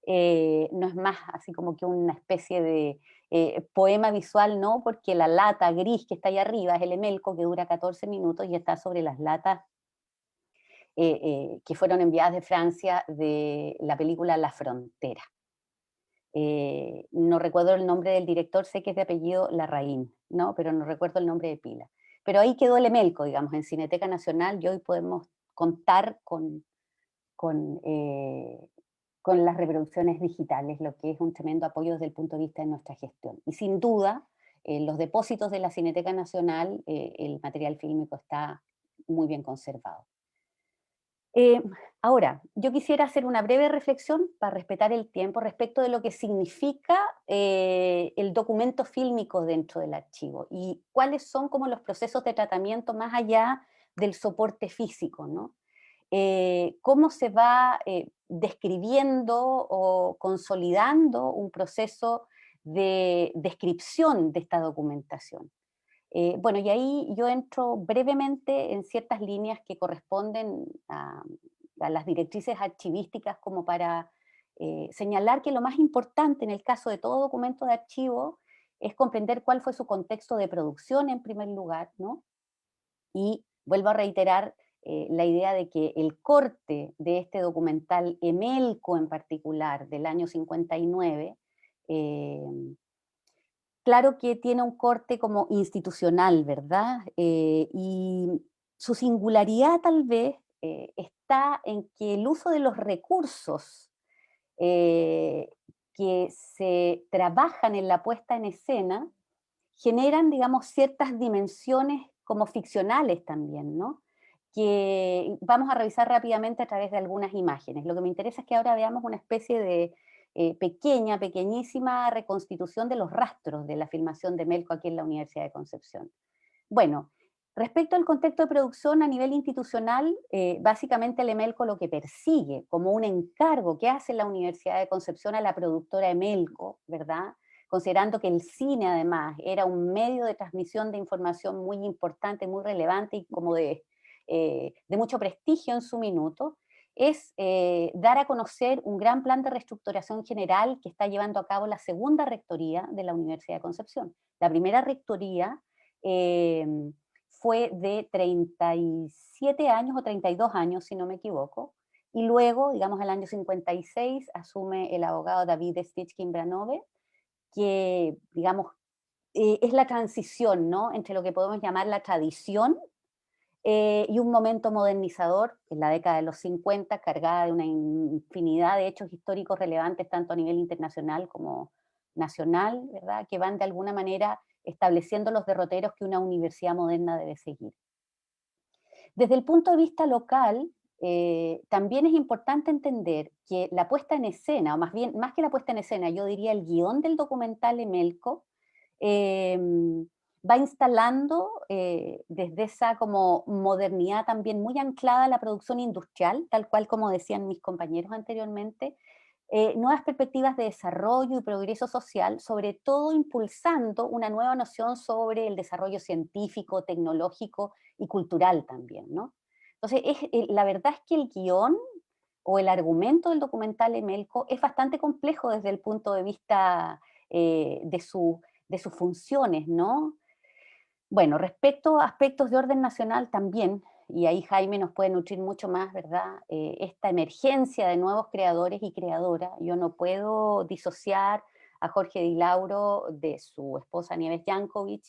no es más así como que una especie de poema visual, ¿no? Porque la lata gris que está ahí arriba es el emelco, que dura 14 minutos y está sobre las latas que fueron enviadas de Francia de la película La Frontera. No recuerdo el nombre del director, sé que es de apellido Larraín, ¿no? Pero no recuerdo el nombre de pila. Pero ahí quedó el emelco, digamos, en Cineteca Nacional, y hoy podemos contar con las reproducciones digitales, lo que es un tremendo apoyo desde el punto de vista de nuestra gestión. Y sin duda, los depósitos de la Cineteca Nacional, el material fílmico está muy bien conservado. Ahora, yo quisiera hacer una breve reflexión para respetar el tiempo respecto de lo que significa el documento fílmico dentro del archivo y cuáles son como los procesos de tratamiento más allá del soporte físico, ¿no? Cómo se va describiendo o consolidando un proceso de descripción de esta documentación. Bueno, y ahí yo entro brevemente en ciertas líneas que corresponden a las directrices archivísticas, como para señalar que lo más importante en el caso de todo documento de archivo es comprender cuál fue su contexto de producción en primer lugar, ¿no? Y vuelvo a reiterar la idea de que el corte de este documental Emelco en particular, del año 59, claro que tiene un corte como institucional, ¿verdad? Y su singularidad tal vez está en que el uso de los recursos que se trabajan en la puesta en escena generan, digamos, ciertas dimensiones como ficcionales también, ¿no? Que vamos a revisar rápidamente a través de algunas imágenes. Lo que me interesa es que ahora veamos una especie de pequeñísima reconstitución de los rastros de la filmación de Melco aquí en la Universidad de Concepción. Bueno, respecto al contexto de producción a nivel institucional, básicamente el Emelco lo que persigue como un encargo que hace la Universidad de Concepción a la productora Emelco, ¿verdad?, considerando que el cine además era un medio de transmisión de información muy importante, muy relevante y como de mucho prestigio en su minuto, es dar a conocer un gran plan de reestructuración general que está llevando a cabo la segunda rectoría de la Universidad de Concepción. La primera rectoría fue de 37 años o 32 años, si no me equivoco, y luego, digamos, al año 56 asume el abogado David Stitch-Kimbranove, que, digamos, es la transición, ¿no?, entre lo que podemos llamar la tradición y un momento modernizador en la década de los 50, cargada de una infinidad de hechos históricos relevantes, tanto a nivel internacional como nacional, ¿verdad?, que van de alguna manera estableciendo los derroteros que una universidad moderna debe seguir. Desde el punto de vista local, también es importante entender que la puesta en escena, o más bien, más que la puesta en escena, yo diría el guión del documental Emelco, va instalando desde esa como modernidad también muy anclada a la producción industrial, tal cual como decían mis compañeros anteriormente, nuevas perspectivas de desarrollo y progreso social, sobre todo impulsando una nueva noción sobre el desarrollo científico, tecnológico y cultural también, ¿no? Entonces, la verdad es que el guión o el argumento del documental Emelco es bastante complejo desde el punto de vista de sus funciones, ¿no? Bueno, respecto a aspectos de orden nacional también, y ahí Jaime nos puede nutrir mucho más, ¿verdad? Esta emergencia de nuevos creadores y creadoras, yo no puedo disociar a Jorge Di Lauro de su esposa Nieves Jankovic,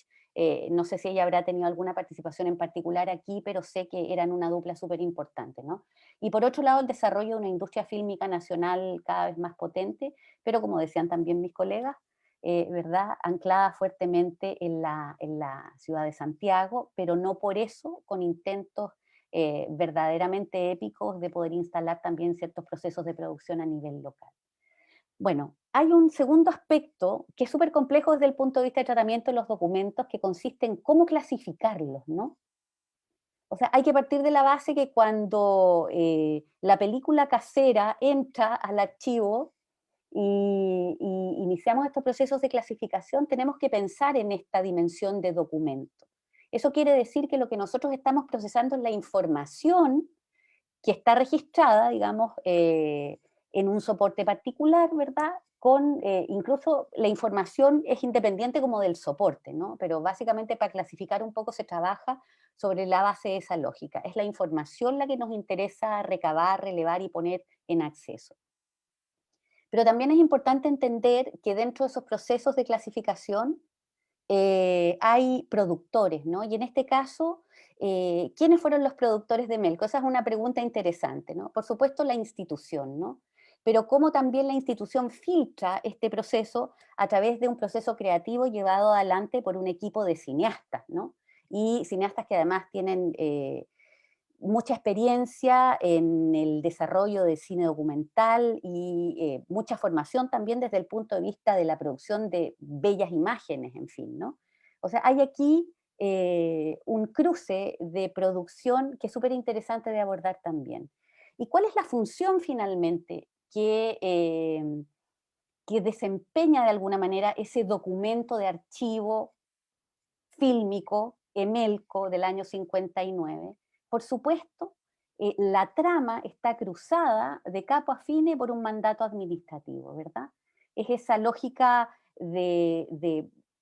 no sé si ella habrá tenido alguna participación en particular aquí, pero sé que eran una dupla súper importante, ¿no? Y por otro lado, el desarrollo de una industria fílmica nacional cada vez más potente, pero como decían también mis colegas, ¿verdad? Anclada fuertemente en la ciudad de Santiago, pero no por eso con intentos verdaderamente épicos de poder instalar también ciertos procesos de producción a nivel local. Bueno, hay un segundo aspecto que es súper complejo desde el punto de vista de tratamiento de los documentos, que consiste en cómo clasificarlos, ¿no? O sea, hay que partir de la base que cuando la película casera entra al archivo, y iniciamos estos procesos de clasificación, tenemos que pensar en esta dimensión de documento. Eso quiere decir que lo que nosotros estamos procesando es la información que está registrada, digamos, en un soporte particular, ¿verdad? Incluso la información es independiente como del soporte, ¿no? Pero básicamente para clasificar un poco se trabaja sobre la base de esa lógica. Es la información la que nos interesa recabar, relevar y poner en acceso. Pero también es importante entender que dentro de esos procesos de clasificación hay productores, ¿no? Y en este caso, ¿quiénes fueron los productores de Melco? Esa es una pregunta interesante, ¿no? Por supuesto, la institución, ¿no? Pero cómo también la institución filtra este proceso a través de un proceso creativo llevado adelante por un equipo de cineastas, ¿no? Y cineastas que además tienen mucha experiencia en el desarrollo de cine documental y mucha formación también desde el punto de vista de la producción de bellas imágenes, en fin, ¿no? O sea, hay aquí un cruce de producción que es súper interesante de abordar también. ¿Y cuál es la función finalmente que desempeña de alguna manera ese documento de archivo fílmico, Emelco, del año 59? Por supuesto, la trama está cruzada de capo a fine por un mandato administrativo, ¿verdad? Es esa lógica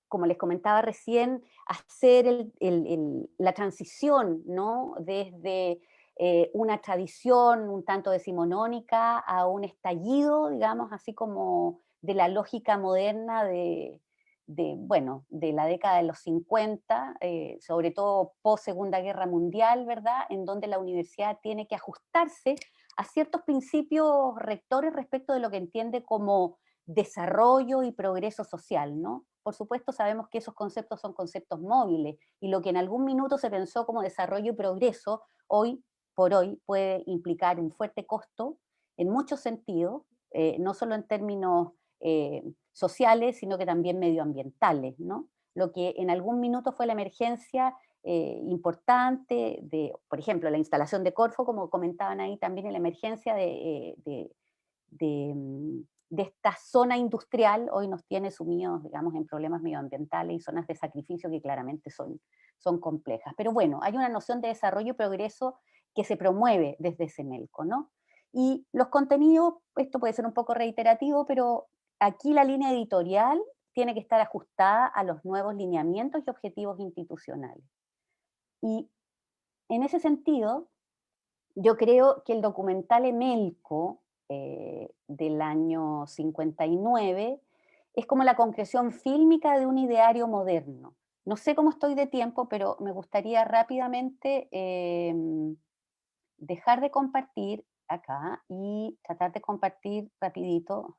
como les comentaba recién, hacer la transición, ¿no? Desde una tradición un tanto decimonónica a un estallido, digamos, así como de la lógica moderna de la década de los 50, sobre todo post Segunda Guerra Mundial, ¿verdad? En donde la universidad tiene que ajustarse a ciertos principios rectores respecto de lo que entiende como desarrollo y progreso social, ¿no? Por supuesto sabemos que esos conceptos son conceptos móviles y lo que en algún minuto se pensó como desarrollo y progreso, hoy por hoy puede implicar un fuerte costo en muchos sentidos, no solo en términos sociales, sino que también medioambientales, ¿no? Lo que en algún minuto fue la emergencia importante de, por ejemplo, la instalación de Corfo, como comentaban ahí también, en la emergencia de esta zona industrial, hoy nos tiene sumidos, digamos, en problemas medioambientales y zonas de sacrificio que claramente son complejas. Pero bueno, hay una noción de desarrollo y progreso que se promueve desde ese Melco, ¿no? Y los contenidos, esto puede ser un poco reiterativo, pero aquí la línea editorial tiene que estar ajustada a los nuevos lineamientos y objetivos institucionales. Y en ese sentido, yo creo que el documental Emelco del año 59 es como la concreción fílmica de un ideario moderno. No sé cómo estoy de tiempo, pero me gustaría rápidamente dejar de compartir acá y tratar de compartir rapidito.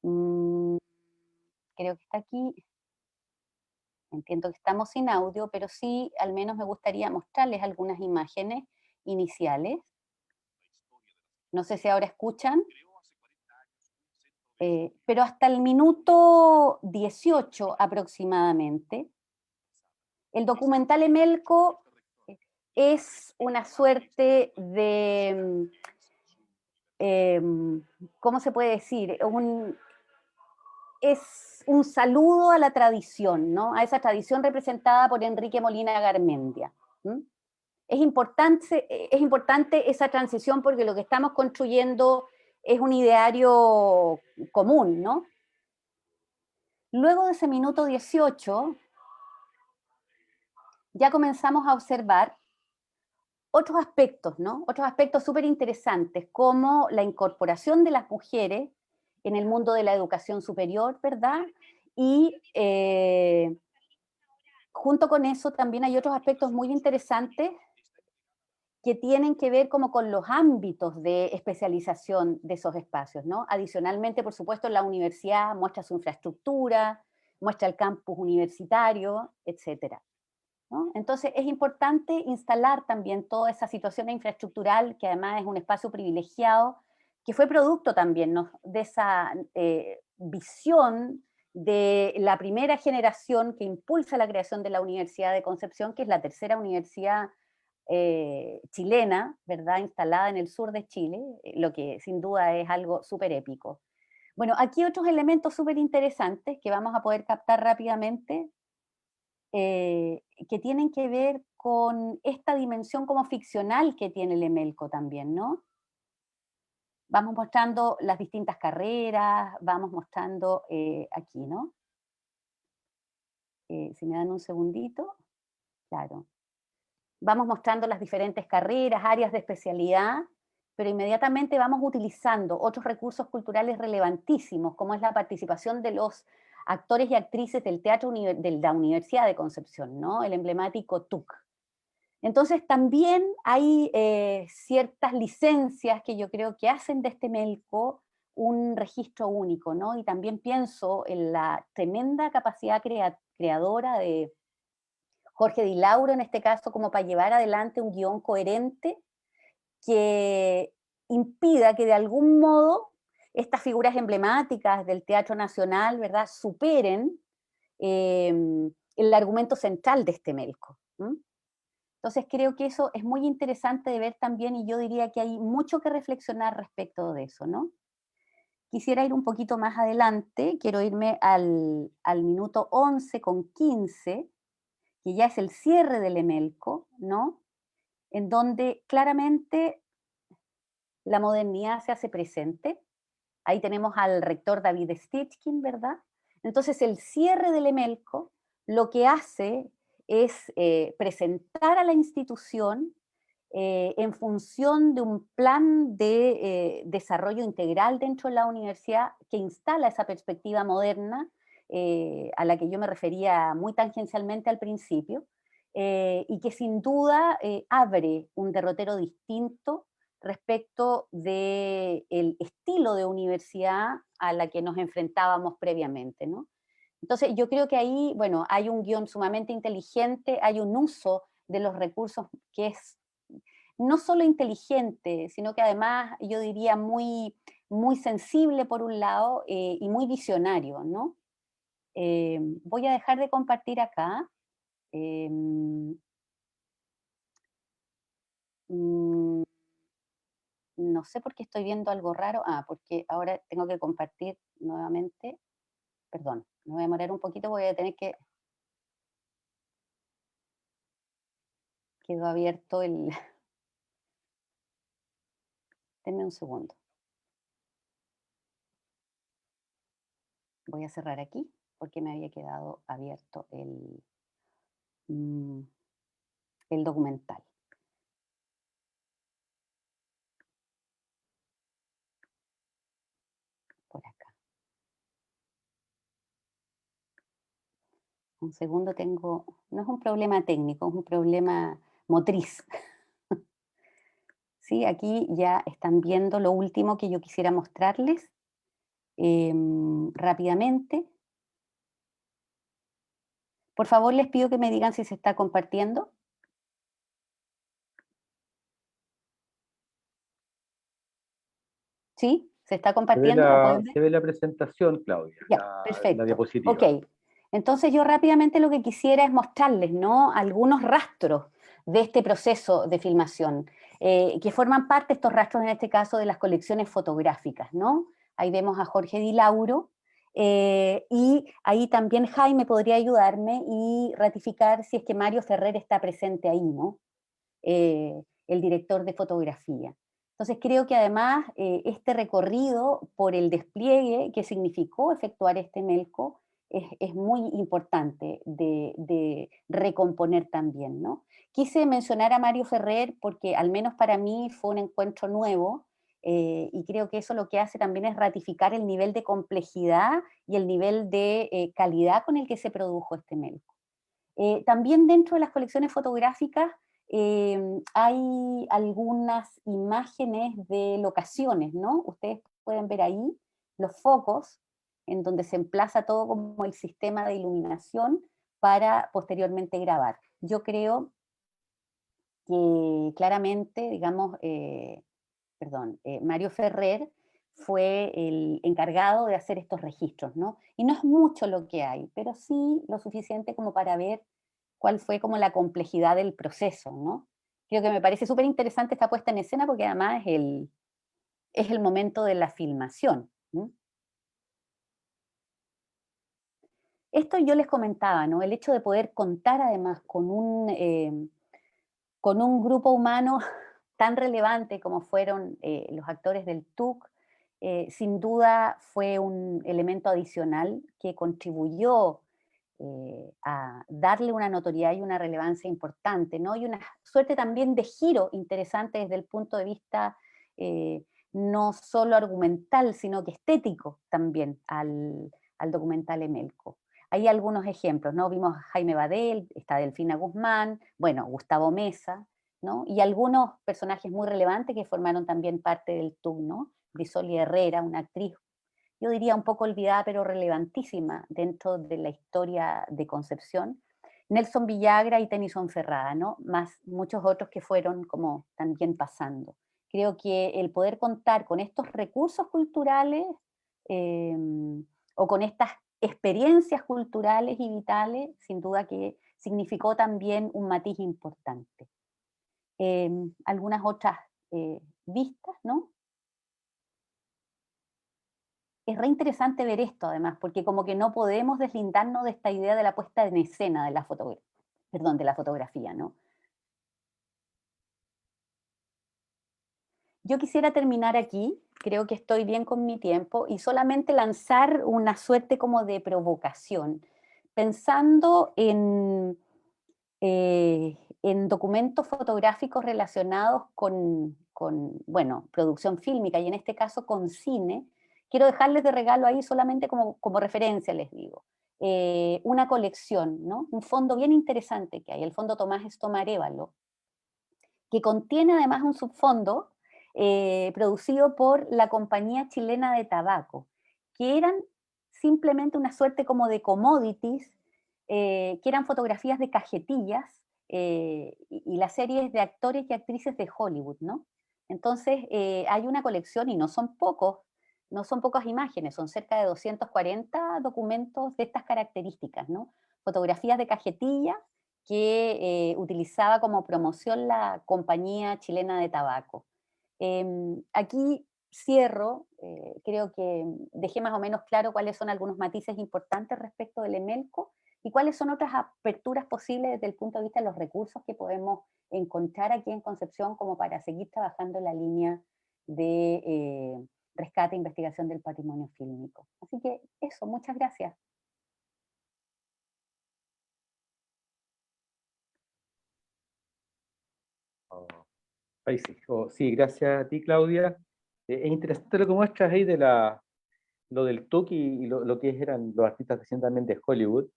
Mm, creo que está aquí. Entiendo que estamos sin audio, pero sí, al menos me gustaría mostrarles algunas imágenes iniciales. No sé si ahora escuchan. Pero hasta el minuto 18 aproximadamente, el documental Emelco es una suerte de, ¿cómo se puede decir? Es un saludo a la tradición, ¿no? A esa tradición representada por Enrique Molina Garmendia. Es importante esa transición porque lo que estamos construyendo es un ideario común, ¿no? Luego de ese minuto 18, ya comenzamos a observar otros aspectos, ¿no? Otros aspectos súper interesantes, como la incorporación de las mujeres en el mundo de la educación superior, ¿verdad? Y junto con eso también hay otros aspectos muy interesantes que tienen que ver como con los ámbitos de especialización de esos espacios, ¿no? Adicionalmente, por supuesto, la universidad muestra su infraestructura, muestra el campus universitario, etcétera, ¿no? Entonces es importante instalar también toda esa situación infraestructural, que además es un espacio privilegiado, que fue producto también, ¿no?, de esa visión de la primera generación que impulsa la creación de la Universidad de Concepción, que es la tercera universidad chilena, ¿verdad?, instalada en el sur de Chile, lo que sin duda es algo súper épico. Bueno, aquí otros elementos súper interesantes que vamos a poder captar rápidamente, que tienen que ver con esta dimensión como ficcional que tiene el Emelco también, ¿no? Vamos mostrando las distintas carreras, vamos mostrando aquí, ¿no? Si me dan un segundito, claro. Vamos mostrando las diferentes carreras, áreas de especialidad, pero inmediatamente vamos utilizando otros recursos culturales relevantísimos, como es la participación de los actores y actrices del teatro de la Universidad de Concepción, ¿no? El emblemático TUC. Entonces también hay ciertas licencias que yo creo que hacen de este Melco un registro único, ¿no? Y también pienso en la tremenda capacidad creadora de Jorge Di Lauro, en este caso, como para llevar adelante un guión coherente que impida que de algún modo estas figuras emblemáticas del Teatro Nacional, ¿verdad?, superen el argumento central de este Melco. Entonces creo que eso es muy interesante de ver también, y yo diría que hay mucho que reflexionar respecto de eso, ¿no? Quisiera ir un poquito más adelante, quiero irme al minuto 11:15, que ya es el cierre del Emelco, ¿no? En donde claramente la modernidad se hace presente. Ahí tenemos al rector David Stichkin, ¿verdad? Entonces el cierre del Emelco lo que hace es presentar a la institución en función de un plan de desarrollo integral dentro de la universidad que instala esa perspectiva moderna a la que yo me refería muy tangencialmente al principio, y que sin duda abre un derrotero distinto respecto del estilo de universidad a la que nos enfrentábamos previamente, ¿no? Entonces yo creo que ahí, bueno, hay un guión sumamente inteligente, hay un uso de los recursos que es no solo inteligente, sino que además yo diría muy, muy sensible por un lado y muy visionario, ¿no? Voy a dejar de compartir acá. Mm, no sé por qué estoy viendo algo raro. Porque ahora tengo que compartir nuevamente. Perdón, me voy a demorar un poquito, voy a tener que... Quedó abierto el... Denme un segundo. Voy a cerrar aquí porque me había quedado abierto el documental. Por acá. Un segundo, no es un problema técnico, es un problema motriz. Sí, aquí ya están viendo lo último que yo quisiera mostrarles rápidamente. Por favor, les pido que me digan si se está compartiendo. ¿Sí? ¿Se está compartiendo? ¿Lo pueden ver? Se ve la presentación, Claudia, Ya, perfecto. la diapositiva. Ok, entonces yo rápidamente lo que quisiera es mostrarles, ¿no?, algunos rastros de este proceso de filmación, que forman parte, estos rastros en este caso, de las colecciones fotográficas, ¿no? Ahí vemos a Jorge Di Lauro, y ahí también Jaime podría ayudarme y ratificar si es que Mario Ferrer está presente ahí, ¿no? El director de fotografía. Entonces creo que además este recorrido por el despliegue que significó efectuar este Melco es muy importante de recomponer también, ¿no? Quise mencionar a Mario Ferrer porque al menos para mí fue un encuentro nuevo, y creo que eso lo que hace también es ratificar el nivel de complejidad y el nivel de calidad con el que se produjo este Melco. También dentro de las colecciones fotográficas hay algunas imágenes de locaciones, ¿no? Ustedes pueden ver ahí los focos en donde se emplaza todo como el sistema de iluminación para posteriormente grabar. Yo creo que claramente, digamos, Mario Ferrer fue el encargado de hacer estos registros, ¿no? Y no es mucho lo que hay, pero sí lo suficiente como para ver cuál fue como la complejidad del proceso, ¿no? Creo que me parece súper interesante esta puesta en escena porque además es el momento de la filmación, ¿no? Esto yo les comentaba, ¿no? El hecho de poder contar además con un grupo humano tan relevante como fueron los actores del TUC, sin duda fue un elemento adicional que contribuyó a darle una notoriedad y una relevancia importante, ¿no? Y una suerte también de giro interesante desde el punto de vista no solo argumental, sino que estético también al documental Emelco. Hay algunos ejemplos, ¿no? Vimos a Jaime Badel, está Delfina Guzmán, bueno, Gustavo Mesa, ¿no? Y algunos personajes muy relevantes que formaron también parte del TUC, ¿no? Grisoli Herrera, una actriz, yo diría un poco olvidada, pero relevantísima dentro de la historia de Concepción. Nelson Villagra y Tennyson Ferrada, ¿no? Más muchos otros que fueron como también pasando. Creo que el poder contar con estos recursos culturales o con estas experiencias culturales y vitales, sin duda que significó también un matiz importante. Algunas otras vistas, ¿no? Es re interesante ver esto además, porque como que no podemos deslindarnos de esta idea de la puesta en escena de la fotografía, ¿no? Yo quisiera terminar aquí, creo que estoy bien con mi tiempo, y solamente lanzar una suerte como de provocación, pensando en documentos fotográficos relacionados bueno, producción fílmica, y en este caso con cine. Quiero dejarles de regalo ahí solamente como referencia, les digo. Una colección, ¿no? Un fondo bien interesante que hay, el Fondo Tomás Estomarévalo, que contiene además un subfondo producido por la Compañía Chilena de Tabaco, que eran simplemente una suerte como de commodities, que eran fotografías de cajetillas, y las series de actores y actrices de Hollywood, ¿no? Entonces hay una colección y no son pocas imágenes, son cerca de 240 documentos de estas características, ¿no? Fotografías de cajetilla que utilizaba como promoción la Compañía Chilena de Tabaco. Aquí cierro, creo que dejé más o menos claro cuáles son algunos matices importantes respecto del Emelco y cuáles son otras aperturas posibles desde el punto de vista de los recursos que podemos encontrar aquí en Concepción como para seguir trabajando en la línea de rescate e investigación del patrimonio fílmico. Así que eso, muchas gracias. Ahí sí. Sí, gracias a ti, Claudia. Es interesante lo que muestras ahí de lo del TUC y lo que eran los artistas recientemente de Hollywood.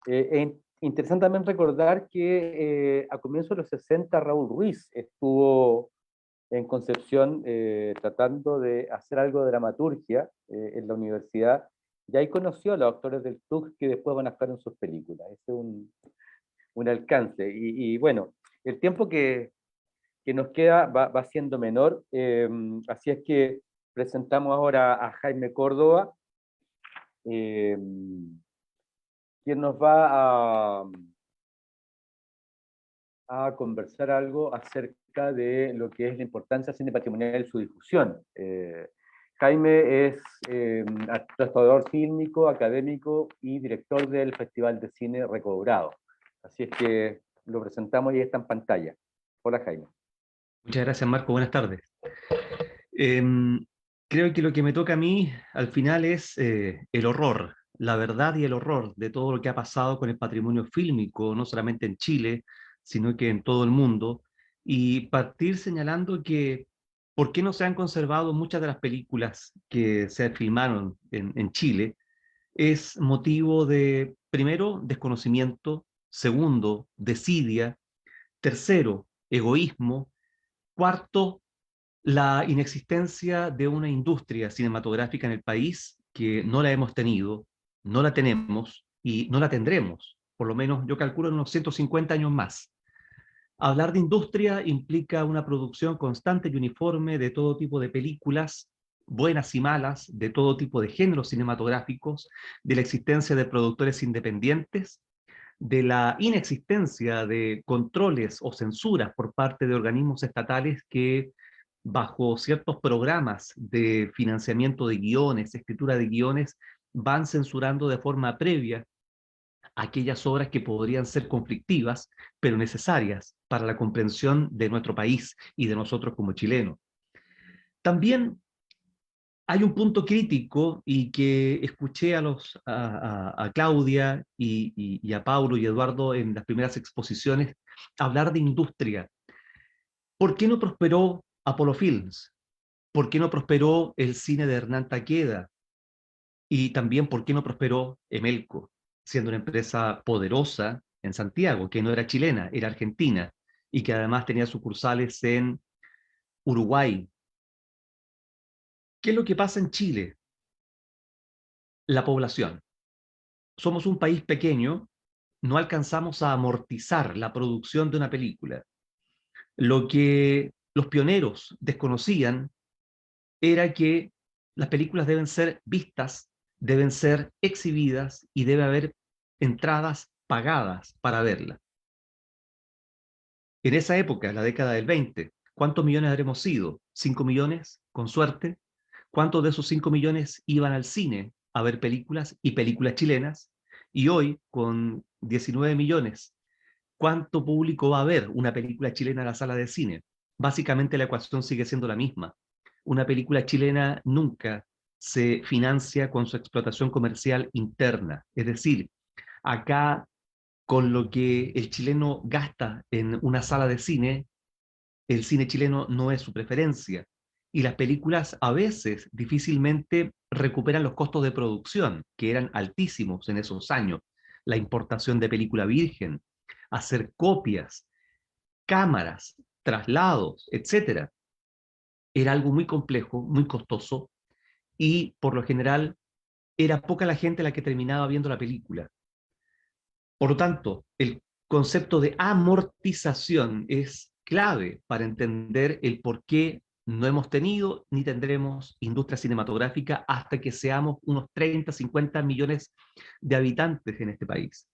Es interesante también recordar que a comienzos de los 60 Raúl Ruiz estuvo en Concepción tratando de hacer algo de dramaturgia en la universidad, y ahí conoció a los actores del TUC que después van a actuar en sus películas. Ese es un alcance. Y bueno, el tiempo que nos queda va siendo menor, así es que presentamos ahora a Jaime Córdoba, quien nos va a conversar algo acerca de lo que es la importancia del cine patrimonial y su difusión. Jaime es restaurador fílmico, académico y director del Festival de Cine Recobrado. Así es que lo presentamos y está en pantalla. Hola, Jaime. Muchas gracias, Marco. Buenas tardes. Creo que lo que me toca a mí al final es el horror, la verdad y el horror de todo lo que ha pasado con el patrimonio fílmico, no solamente en Chile, sino que en todo el mundo, y partir señalando que por qué no se han conservado muchas de las películas que se filmaron en Chile, es motivo de, primero, desconocimiento, segundo, desidia, tercero, egoísmo, cuarto, la inexistencia de una industria cinematográfica en el país que no la hemos tenido, no la tenemos y no la tendremos, por lo menos yo calculo en unos 150 años más. Hablar de industria implica una producción constante y uniforme de todo tipo de películas, buenas y malas, de todo tipo de géneros cinematográficos, de la existencia de productores independientes, de la inexistencia de controles o censuras por parte de organismos estatales que, bajo ciertos programas de financiamiento de guiones, escritura de guiones, van censurando de forma previa aquellas obras que podrían ser conflictivas, pero necesarias para la comprensión de nuestro país y de nosotros como chilenos. También hay un punto crítico y que escuché a Claudia y a Paulo y Eduardo en las primeras exposiciones hablar de industria. ¿Por qué no prosperó Apollo Films? ¿Por qué no prosperó el cine de Hernán Taqueda? Y también, ¿por qué no prosperó Emelco, siendo una empresa poderosa en Santiago, que no era chilena, era argentina, y que además tenía sucursales en Uruguay? ¿Qué es lo que pasa en Chile? La población. Somos un país pequeño, no alcanzamos a amortizar la producción de una película. Lo que los pioneros desconocían era que las películas deben ser vistas, deben ser exhibidas y debe haber entradas pagadas para verlas. En esa época, la década del 20, ¿cuántos millones habremos sido? ¿5 millones? Con suerte. ¿Cuántos de esos 5 millones iban al cine a ver películas y películas chilenas? Y hoy, con 19 millones, ¿cuánto público va a ver una película chilena en la sala de cine? Básicamente la ecuación sigue siendo la misma. Una película chilena nunca se financia con su explotación comercial interna. Es decir, acá con lo que el chileno gasta en una sala de cine, el cine chileno no es su preferencia. Y las películas a veces difícilmente recuperan los costos de producción, que eran altísimos en esos años. La importación de película virgen, hacer copias, cámaras, traslados, etcétera, era algo muy complejo, muy costoso, y por lo general era poca la gente la que terminaba viendo la película. Por lo tanto, el concepto de amortización es clave para entender el por qué no hemos tenido ni tendremos industria cinematográfica hasta que seamos unos 30, 50 millones de habitantes en este país.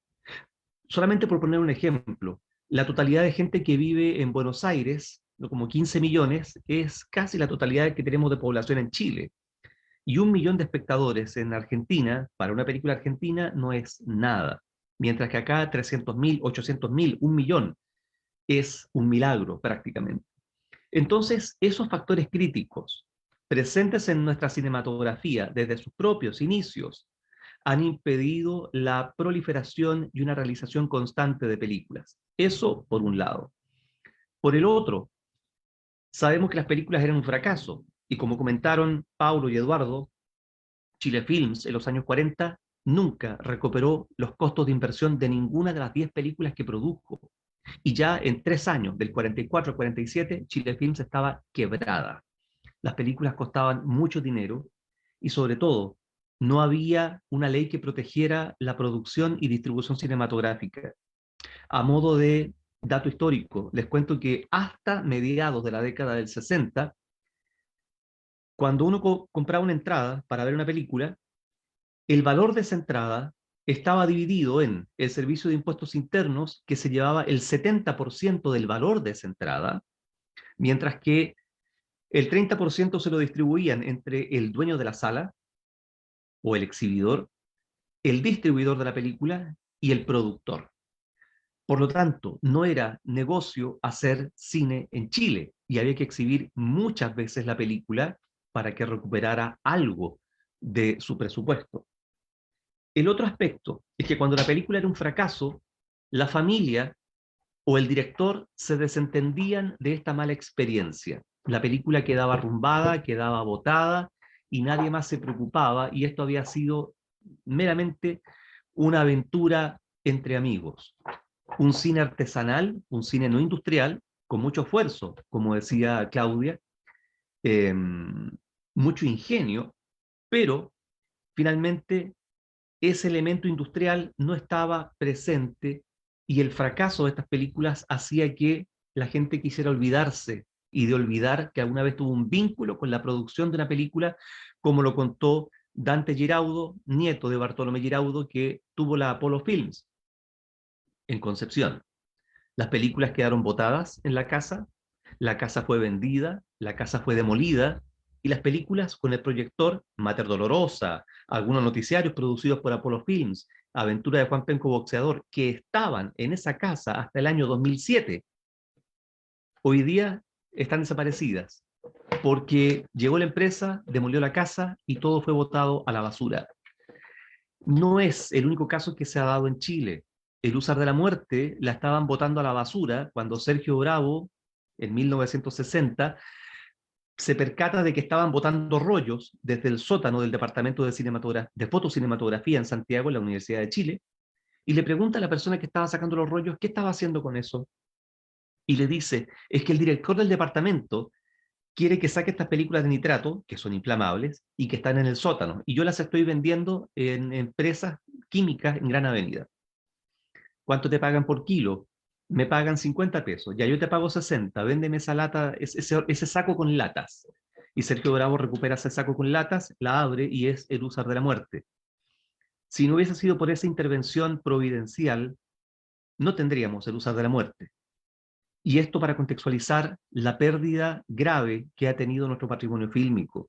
Solamente por poner un ejemplo, la totalidad de gente que vive en Buenos Aires, como 15 millones, es casi la totalidad que tenemos de población en Chile. Y 1 millón de espectadores en Argentina, para una película argentina, no es nada. Mientras que acá 300.000, 800.000, 1 millón, es un milagro prácticamente. Entonces, esos factores críticos presentes en nuestra cinematografía desde sus propios inicios han impedido la proliferación y una realización constante de películas. Eso por un lado. Por el otro, sabemos que las películas eran un fracaso, y como comentaron Paulo y Eduardo, Chile Films en los años 40 nunca recuperó los costos de inversión de ninguna de las 10 películas que produjo. Y ya en 3 años, del 44 al 47, Chile Films estaba quebrada. Las películas costaban mucho dinero y sobre todo no había una ley que protegiera la producción y distribución cinematográfica. A modo de dato histórico, les cuento que hasta mediados de la década del 60, cuando uno compraba una entrada para ver una película, el valor de esa entrada estaba dividido en el servicio de impuestos internos, que se llevaba el 70% del valor de esa entrada, mientras que el 30% se lo distribuían entre el dueño de la sala o el exhibidor, el distribuidor de la película y el productor. Por lo tanto, no era negocio hacer cine en Chile y había que exhibir muchas veces la película para que recuperara algo de su presupuesto. El otro aspecto es que cuando la película era un fracaso, la familia o el director se desentendían de esta mala experiencia. La película quedaba arrumbada, quedaba botada y nadie más se preocupaba, y esto había sido meramente una aventura entre amigos. Un cine artesanal, un cine no industrial, con mucho esfuerzo, como decía Claudia, mucho ingenio, pero finalmente ese elemento industrial no estaba presente, y el fracaso de estas películas hacía que la gente quisiera olvidarse y de olvidar que alguna vez tuvo un vínculo con la producción de una película, como lo contó Dante Giraudo, nieto de Bartolomé Giraudo, que tuvo la Apollo Films en Concepción. Las películas quedaron botadas en la casa fue vendida, la casa fue demolida, y las películas con el proyector Mater Dolorosa, algunos noticiarios producidos por Apollo Films, Aventura de Juan Penco Boxeador, que estaban en esa casa hasta el año 2007, hoy día están desaparecidas, porque llegó la empresa, demolió la casa y todo fue botado a la basura. No es el único caso que se ha dado en Chile. El Húsar de la Muerte la estaban botando a la basura cuando Sergio Bravo, en 1960, se percata de que estaban botando rollos desde el sótano del Departamento de Fotocinematografía en Santiago, en la Universidad de Chile, y le pregunta a la persona que estaba sacando los rollos qué estaba haciendo con eso. Y le dice, es que el director del departamento quiere que saque estas películas de nitrato, que son inflamables, y que están en el sótano, y yo las estoy vendiendo en empresas químicas en Gran Avenida. ¿Cuánto te pagan por kilo? Me pagan 50 pesos, ya yo te pago 60, véndeme esa lata, ese saco con latas. Y Sergio Bravo recupera ese saco con latas, la abre y es el Húsar de la Muerte. Si no hubiese sido por esa intervención providencial, no tendríamos el Húsar de la Muerte. Y esto para contextualizar la pérdida grave que ha tenido nuestro patrimonio fílmico.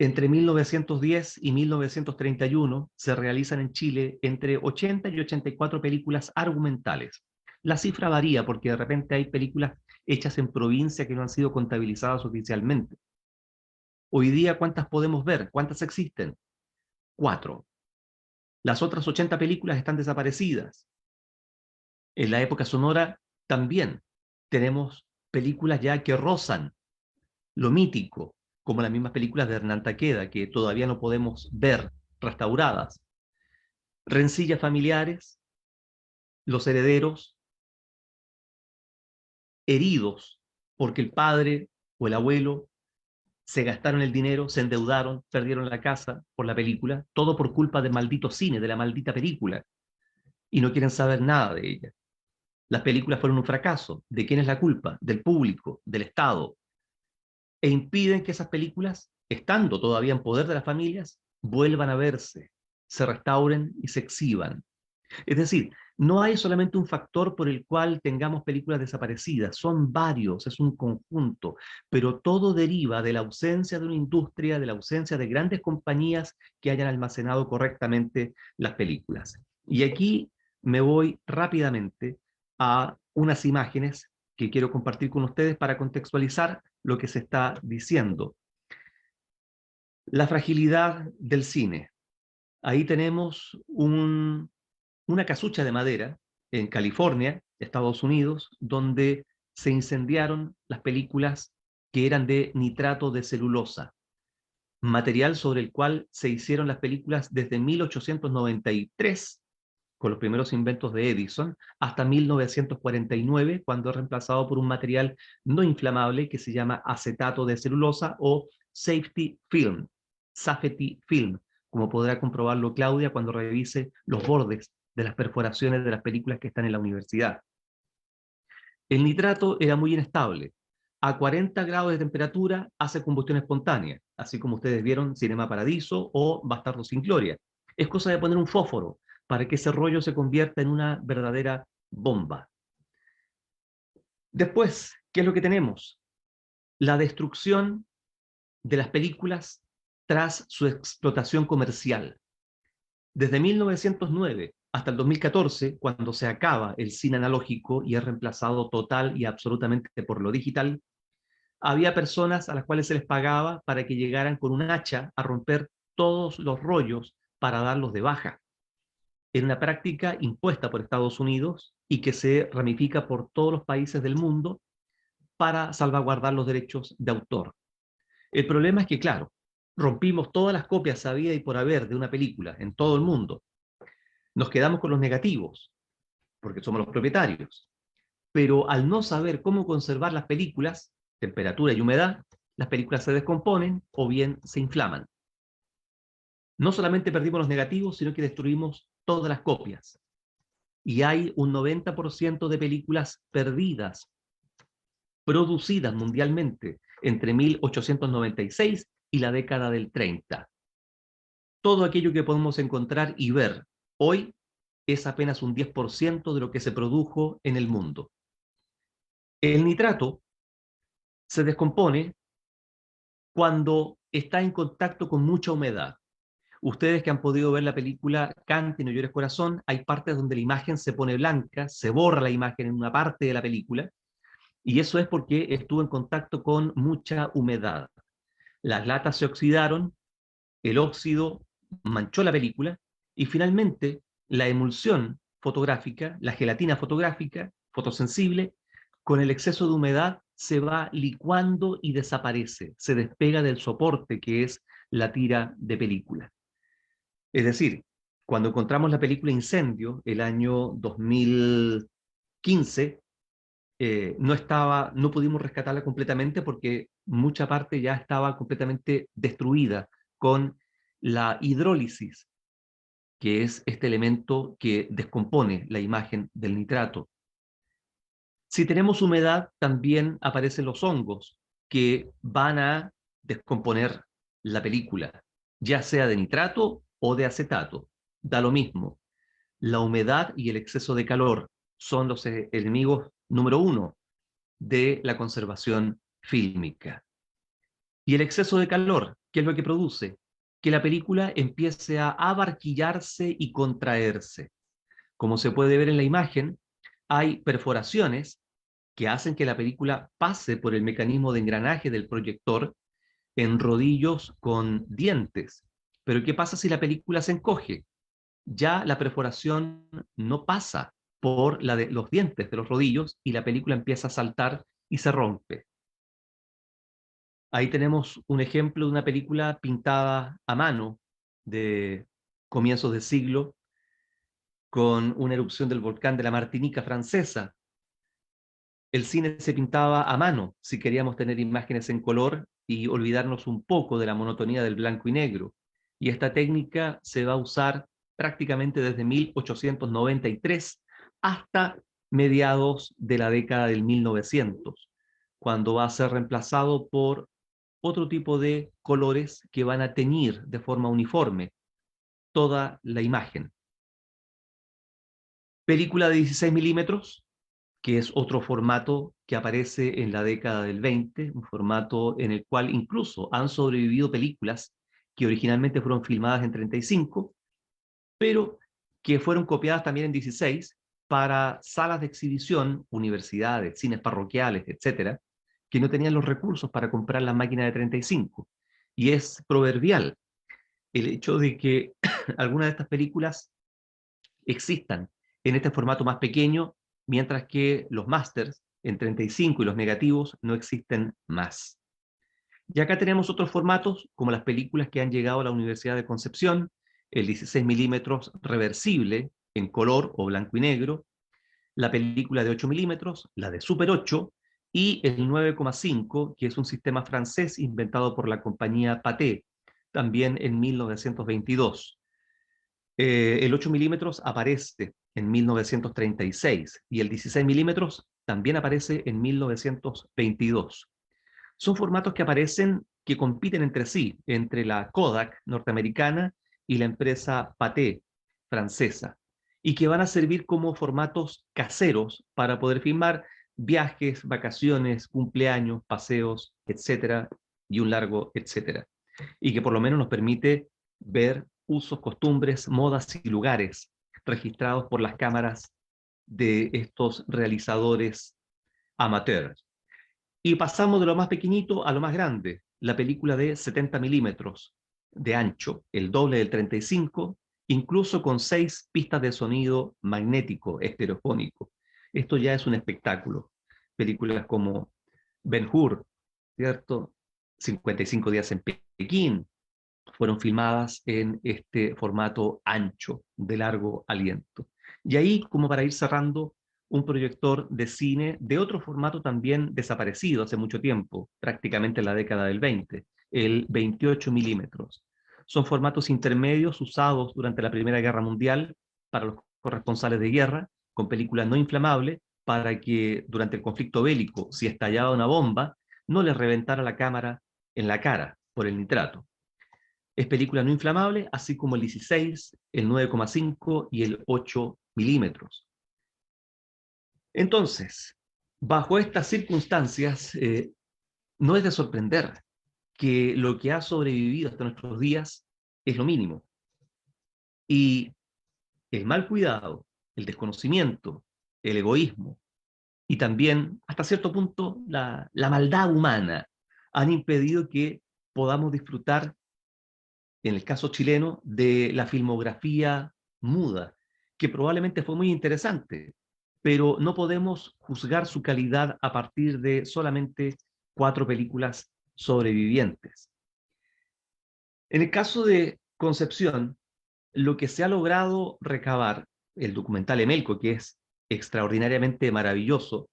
Entre 1910 y 1931 se realizan en Chile entre 80 y 84 películas argumentales. La cifra varía porque de repente hay películas hechas en provincia que no han sido contabilizadas oficialmente. Hoy día, ¿cuántas podemos ver? ¿Cuántas existen? 4. Las otras 80 películas están desaparecidas. En la época sonora también tenemos películas ya que rozan lo mítico, como las mismas películas de Hernán Taqueda, que todavía no podemos ver restauradas. Rencillas familiares, los herederos heridos porque el padre o el abuelo se gastaron el dinero, se endeudaron, perdieron la casa por la película, todo por culpa del maldito cine, de la maldita película, y no quieren saber nada de ella. Las películas fueron un fracaso. ¿De quién es la culpa? Del público, del Estado. E impiden que esas películas, estando todavía en poder de las familias, vuelvan a verse, se restauren y se exhiban. Es decir, no hay solamente un factor por el cual tengamos películas desaparecidas, son varios, es un conjunto, pero todo deriva de la ausencia de una industria, de la ausencia de grandes compañías que hayan almacenado correctamente las películas. Y aquí me voy rápidamente a unas imágenes que quiero compartir con ustedes para contextualizar lo que se está diciendo. La fragilidad del cine. Ahí tenemos una casucha de madera en California, Estados Unidos, donde se incendiaron las películas que eran de nitrato de celulosa, material sobre el cual se hicieron las películas desde 1893, con los primeros inventos de Edison, hasta 1949, cuando es reemplazado por un material no inflamable que se llama acetato de celulosa o safety film, como podrá comprobarlo Claudia cuando revise los bordes de las perforaciones de las películas que están en la universidad. El nitrato era muy inestable, a 40 grados de temperatura hace combustión espontánea, así como ustedes vieron Cinema Paradiso o Bastardos sin Gloria. Es cosa de poner un fósforo para que ese rollo se convierta en una verdadera bomba. Después, ¿qué es lo que tenemos? La destrucción de las películas tras su explotación comercial. Desde 1909 hasta el 2014, cuando se acaba el cine analógico y es reemplazado total y absolutamente por lo digital, había personas a las cuales se les pagaba para que llegaran con un hacha a romper todos los rollos para darlos de baja. Era una práctica impuesta por Estados Unidos y que se ramifica por todos los países del mundo para salvaguardar los derechos de autor. El problema es que, claro, rompimos todas las copias habidas y por haber de una película en todo el mundo. Nos quedamos con los negativos, porque somos los propietarios. Pero al no saber cómo conservar las películas, temperatura y humedad, las películas se descomponen o bien se inflaman. No solamente perdimos los negativos, sino que destruimos todas las copias. Y hay un 90% de películas perdidas, producidas mundialmente entre 1896 y la década del 30. Todo aquello que podemos encontrar y ver hoy es apenas un 10% de lo que se produjo en el mundo. El nitrato se descompone cuando está en contacto con mucha humedad. Ustedes que han podido ver la película Cante, no llores corazón, hay partes donde la imagen se pone blanca, se borra la imagen en una parte de la película, y eso es porque estuvo en contacto con mucha humedad. Las latas se oxidaron, el óxido manchó la película, y finalmente la emulsión fotográfica, la gelatina fotográfica, fotosensible, con el exceso de humedad se va licuando y desaparece, se despega del soporte que es la tira de película. Es decir, cuando encontramos la película Incendio, el año 2015, no pudimos rescatarla completamente porque mucha parte ya estaba completamente destruida con la hidrólisis, que es este elemento que descompone la imagen del nitrato. Si tenemos humedad, también aparecen los hongos que van a descomponer la película, ya sea de nitrato o de acetato. Da lo mismo. La humedad y el exceso de calor son los enemigos número uno de la conservación fílmica. Y el exceso de calor, ¿qué es lo que produce? Que la película empiece a abarquillarse y contraerse. Como se puede ver en la imagen, hay perforaciones que hacen que la película pase por el mecanismo de engranaje del proyector en rodillos con dientes. Pero ¿qué pasa si la película se encoge? Ya la perforación no pasa por los dientes de los rodillos y la película empieza a saltar y se rompe. Ahí tenemos un ejemplo de una película pintada a mano de comienzos de siglo con una erupción del volcán de la Martinica francesa. El cine se pintaba a mano si queríamos tener imágenes en color y olvidarnos un poco de la monotonía del blanco y negro. Y esta técnica se va a usar prácticamente desde 1893 hasta mediados de la década del 1900, cuando va a ser reemplazado por otro tipo de colores que van a teñir de forma uniforme toda la imagen. Película de 16 milímetros, que es otro formato que aparece en la década del 20, un formato en el cual incluso han sobrevivido películas que originalmente fueron filmadas en 35, pero que fueron copiadas también en 16 para salas de exhibición, universidades, cines parroquiales, etcétera, que no tenían los recursos para comprar la máquina de 35. Y es proverbial el hecho de que algunas de estas películas existan en este formato más pequeño, mientras que los másters en 35 y los negativos no existen más. Y acá tenemos otros formatos, como las películas que han llegado a la Universidad de Concepción, el 16 milímetros reversible en color o blanco y negro, la película de 8 milímetros, la de Super 8, y el 9,5, que es un sistema francés inventado por la compañía Pathé, también en 1922. El 8 milímetros aparece en 1936 y el 16 milímetros también aparece en 1922. Son formatos que aparecen, que compiten entre sí, entre la Kodak norteamericana y la empresa Pathé francesa, y que van a servir como formatos caseros para poder filmar viajes, vacaciones, cumpleaños, paseos, etcétera, y un largo etcétera. Y que por lo menos nos permite ver usos, costumbres, modas y lugares registrados por las cámaras de estos realizadores amateurs. Y pasamos de lo más pequeñito a lo más grande, la película de 70 milímetros de ancho, el doble del 35, incluso con 6 pistas de sonido magnético, estereofónico. Esto ya es un espectáculo. Películas como Ben-Hur, ¿cierto? 55 días en Pekín, fueron filmadas en este formato ancho, de largo aliento. Y ahí, como para ir cerrando, un proyector de cine de otro formato también desaparecido hace mucho tiempo, prácticamente en la década del 20, el 28 milímetros. Son formatos intermedios usados durante la Primera Guerra Mundial para los corresponsales de guerra, con películas no inflamables, para que durante el conflicto bélico, si estallaba una bomba, no les reventara la cámara en la cara por el nitrato. Es película no inflamable, así como el 16, el 9,5 y el 8 milímetros. Entonces, bajo estas circunstancias, no es de sorprender que lo que ha sobrevivido hasta nuestros días es lo mínimo. Y el mal cuidado, el desconocimiento, el egoísmo y también, hasta cierto punto, la maldad humana han impedido que podamos disfrutar, en el caso chileno, de la filmografía muda, que probablemente fue muy interesante, pero no podemos juzgar su calidad a partir de solamente 4 películas sobrevivientes. En el caso de Concepción, lo que se ha logrado recabar, el documental Emelco, que es extraordinariamente maravilloso,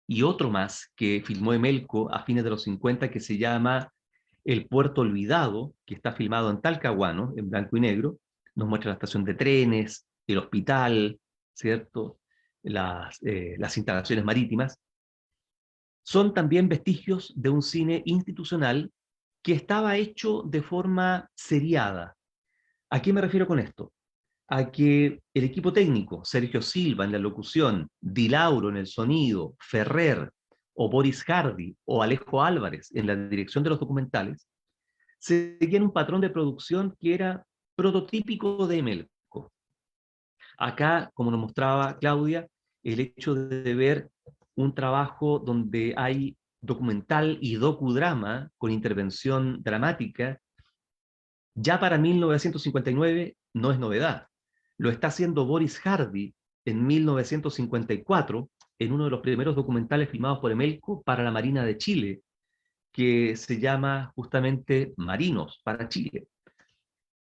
y otro más que filmó Emelco a fines de los 50, que se llama El Puerto Olvidado, que está filmado en Talcahuano, en blanco y negro, nos muestra la estación de trenes, el hospital, ¿cierto? Las instalaciones marítimas. Son también vestigios de un cine institucional que estaba hecho de forma seriada. ¿A qué me refiero con esto? A que el equipo técnico, Sergio Silva en la locución, Di Lauro en el sonido, Ferrer o Boris Hardy o Alejo Álvarez en la dirección de los documentales, seguían un patrón de producción que era prototípico de Emelco. Acá, como nos mostraba Claudia, el hecho de ver un trabajo donde hay documental y docudrama con intervención dramática, ya para 1959 no es novedad. Lo está haciendo Boris Hardy en 1954, en uno de los primeros documentales filmados por Emelco para la Marina de Chile, que se llama justamente Marinos para Chile.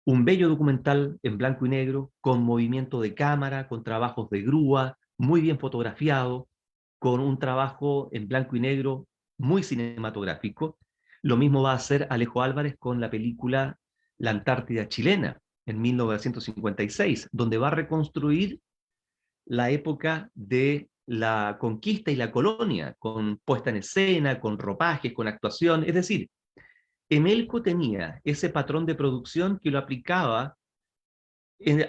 Un bello documental en blanco y negro, con movimiento de cámara, con trabajos de grúa, muy bien fotografiado, con un trabajo en blanco y negro muy cinematográfico. Lo mismo va a hacer Alejo Álvarez con la película La Antártida Chilena, en 1956, donde va a reconstruir la época de la conquista y la colonia, con puesta en escena, con ropajes, con actuación. Es decir, Emelco tenía ese patrón de producción que lo aplicaba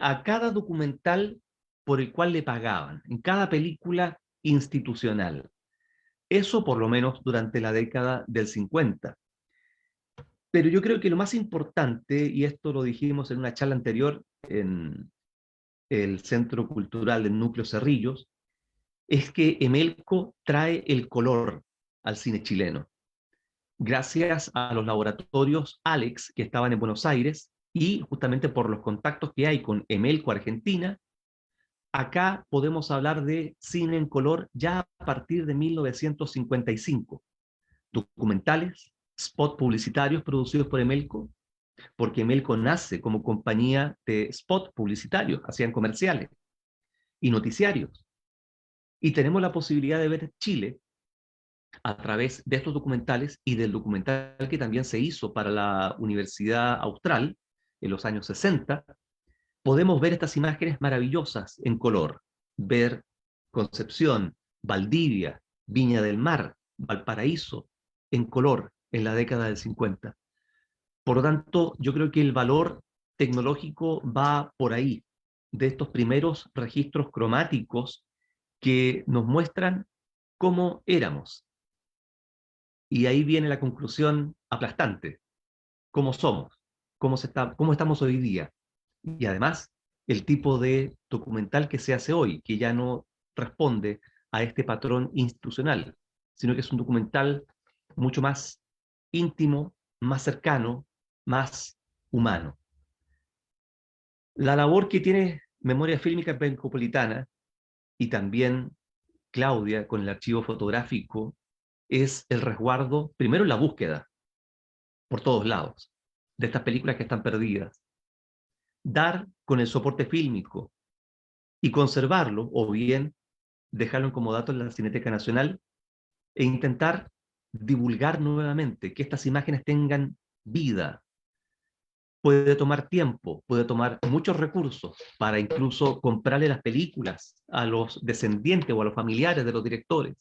a cada documental por el cual le pagaban, en cada película institucional. Eso por lo menos durante la década del 50. Pero yo creo que lo más importante, y esto lo dijimos en una charla anterior en el Centro Cultural del Núcleo Cerrillos, es que Emelco trae el color al cine chileno, gracias a los laboratorios Alex que estaban en Buenos Aires y justamente por los contactos que hay con Emelco Argentina. Acá podemos hablar de cine en color ya a partir de 1955. Documentales, spot publicitarios producidos por Emelco, porque Emelco nace como compañía de spot publicitarios, hacían comerciales y noticiarios. Y tenemos la posibilidad de ver Chile a través de estos documentales y del documental que también se hizo para la Universidad Austral en los años 60. Podemos ver estas imágenes maravillosas en color, ver Concepción, Valdivia, Viña del Mar, Valparaíso, en color en la década del 50. Por lo tanto, yo creo que el valor tecnológico va por ahí, de estos primeros registros cromáticos que nos muestran cómo éramos. Y ahí viene la conclusión aplastante, cómo somos, cómo estamos hoy día. Y además, el tipo de documental que se hace hoy, que ya no responde a este patrón institucional, sino que es un documental mucho más íntimo, más cercano, más humano. La labor que tiene Memoria Fílmica Pencopolitana y también Claudia con el archivo fotográfico es el resguardo, primero la búsqueda, por todos lados, de estas películas que están perdidas. Dar con el soporte fílmico y conservarlo, o bien dejarlo como dato en la Cineteca Nacional e intentar divulgar nuevamente, que estas imágenes tengan vida. Puede tomar tiempo, puede tomar muchos recursos para incluso comprarle las películas a los descendientes o a los familiares de los directores,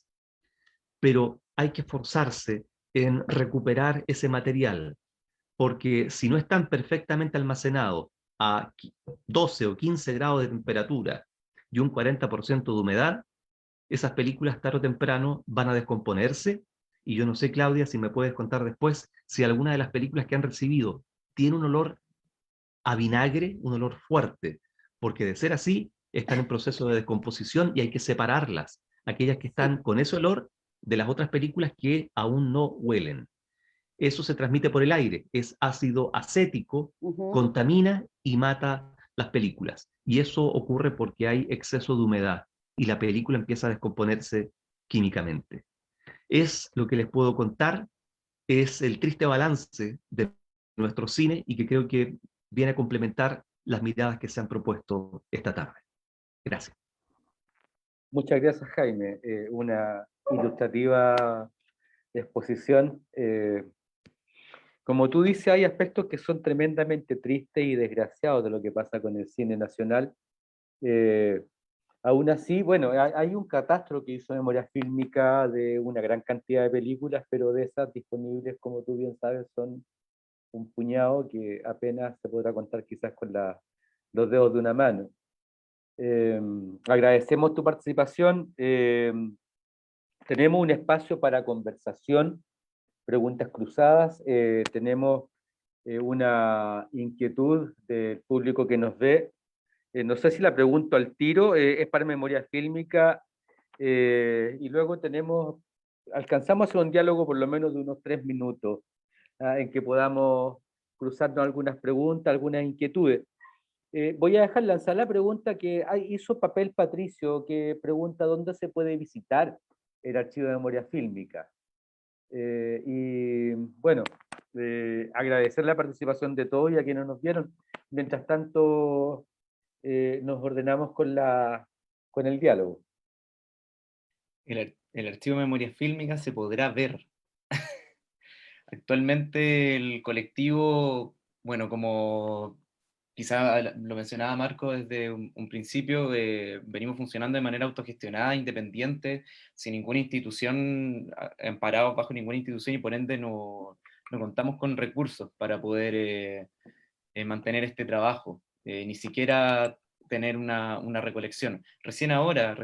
pero hay que esforzarse en recuperar ese material, porque si no están perfectamente almacenados a 12 o 15 grados de temperatura y un 40% de humedad, esas películas tarde o temprano van a descomponerse. Y yo no sé, Claudia, si me puedes contar después si alguna de las películas que han recibido tiene un olor a vinagre, un olor fuerte, porque de ser así, están en proceso de descomposición y hay que separarlas, aquellas que están con ese olor de las otras películas que aún no huelen. Eso se transmite por el aire, es ácido acético, contamina y mata las películas. Y eso ocurre porque hay exceso de humedad y la película empieza a descomponerse químicamente. Es lo que les puedo contar, es el triste balance de nuestro cine y que creo que viene a complementar las miradas que se han propuesto esta tarde. Gracias. Muchas gracias, Jaime. Una ilustrativa exposición. Como tú dices, hay aspectos que son tremendamente tristes y desgraciados de lo que pasa con el cine nacional. Aún así, bueno, hay un catastro que hizo Memoria Fílmica de una gran cantidad de películas, pero de esas disponibles, como tú bien sabes, son un puñado que apenas se podrá contar quizás con los dedos de una mano. Agradecemos tu participación. Tenemos un espacio para conversación, preguntas cruzadas. Tenemos una inquietud del público que nos ve. No sé si la pregunto al tiro, es para Memoria Fílmica, y luego alcanzamos a hacer un diálogo por lo menos de unos 3 minutos, en que podamos cruzarnos algunas preguntas, algunas inquietudes. Voy a dejar lanzar la pregunta que hizo Papel Patricio, que pregunta dónde se puede visitar el archivo de Memoria Fílmica. Y bueno, agradecer la participación de todos y a quienes nos vieron. Mientras tanto, nos ordenamos con el diálogo. El archivo de Memoria Fílmica se podrá ver. Actualmente el colectivo, bueno, como quizá lo mencionaba Marco desde un principio, venimos funcionando de manera autogestionada, independiente, sin ninguna institución, amparados bajo ninguna institución, y por ende no contamos con recursos para poder mantener este trabajo, ni siquiera tener una recolección. Recién ahora,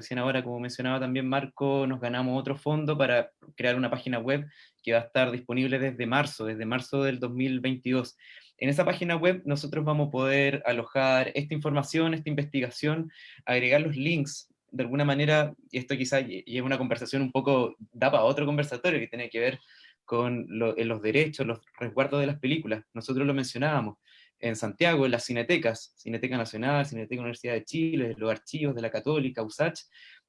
como mencionaba también Marco, nos ganamos otro fondo para crear una página web que va a estar disponible desde marzo del 2022. En esa página web nosotros vamos a poder alojar esta información, esta investigación, agregar los links, de alguna manera, y esto quizá lleva una conversación un poco, da para otro conversatorio que tiene que ver con los derechos, los resguardos de las películas. Nosotros lo mencionábamos en Santiago, en las cinetecas, Cineteca Nacional, Cineteca Universidad de Chile, los archivos de la Católica, USACH,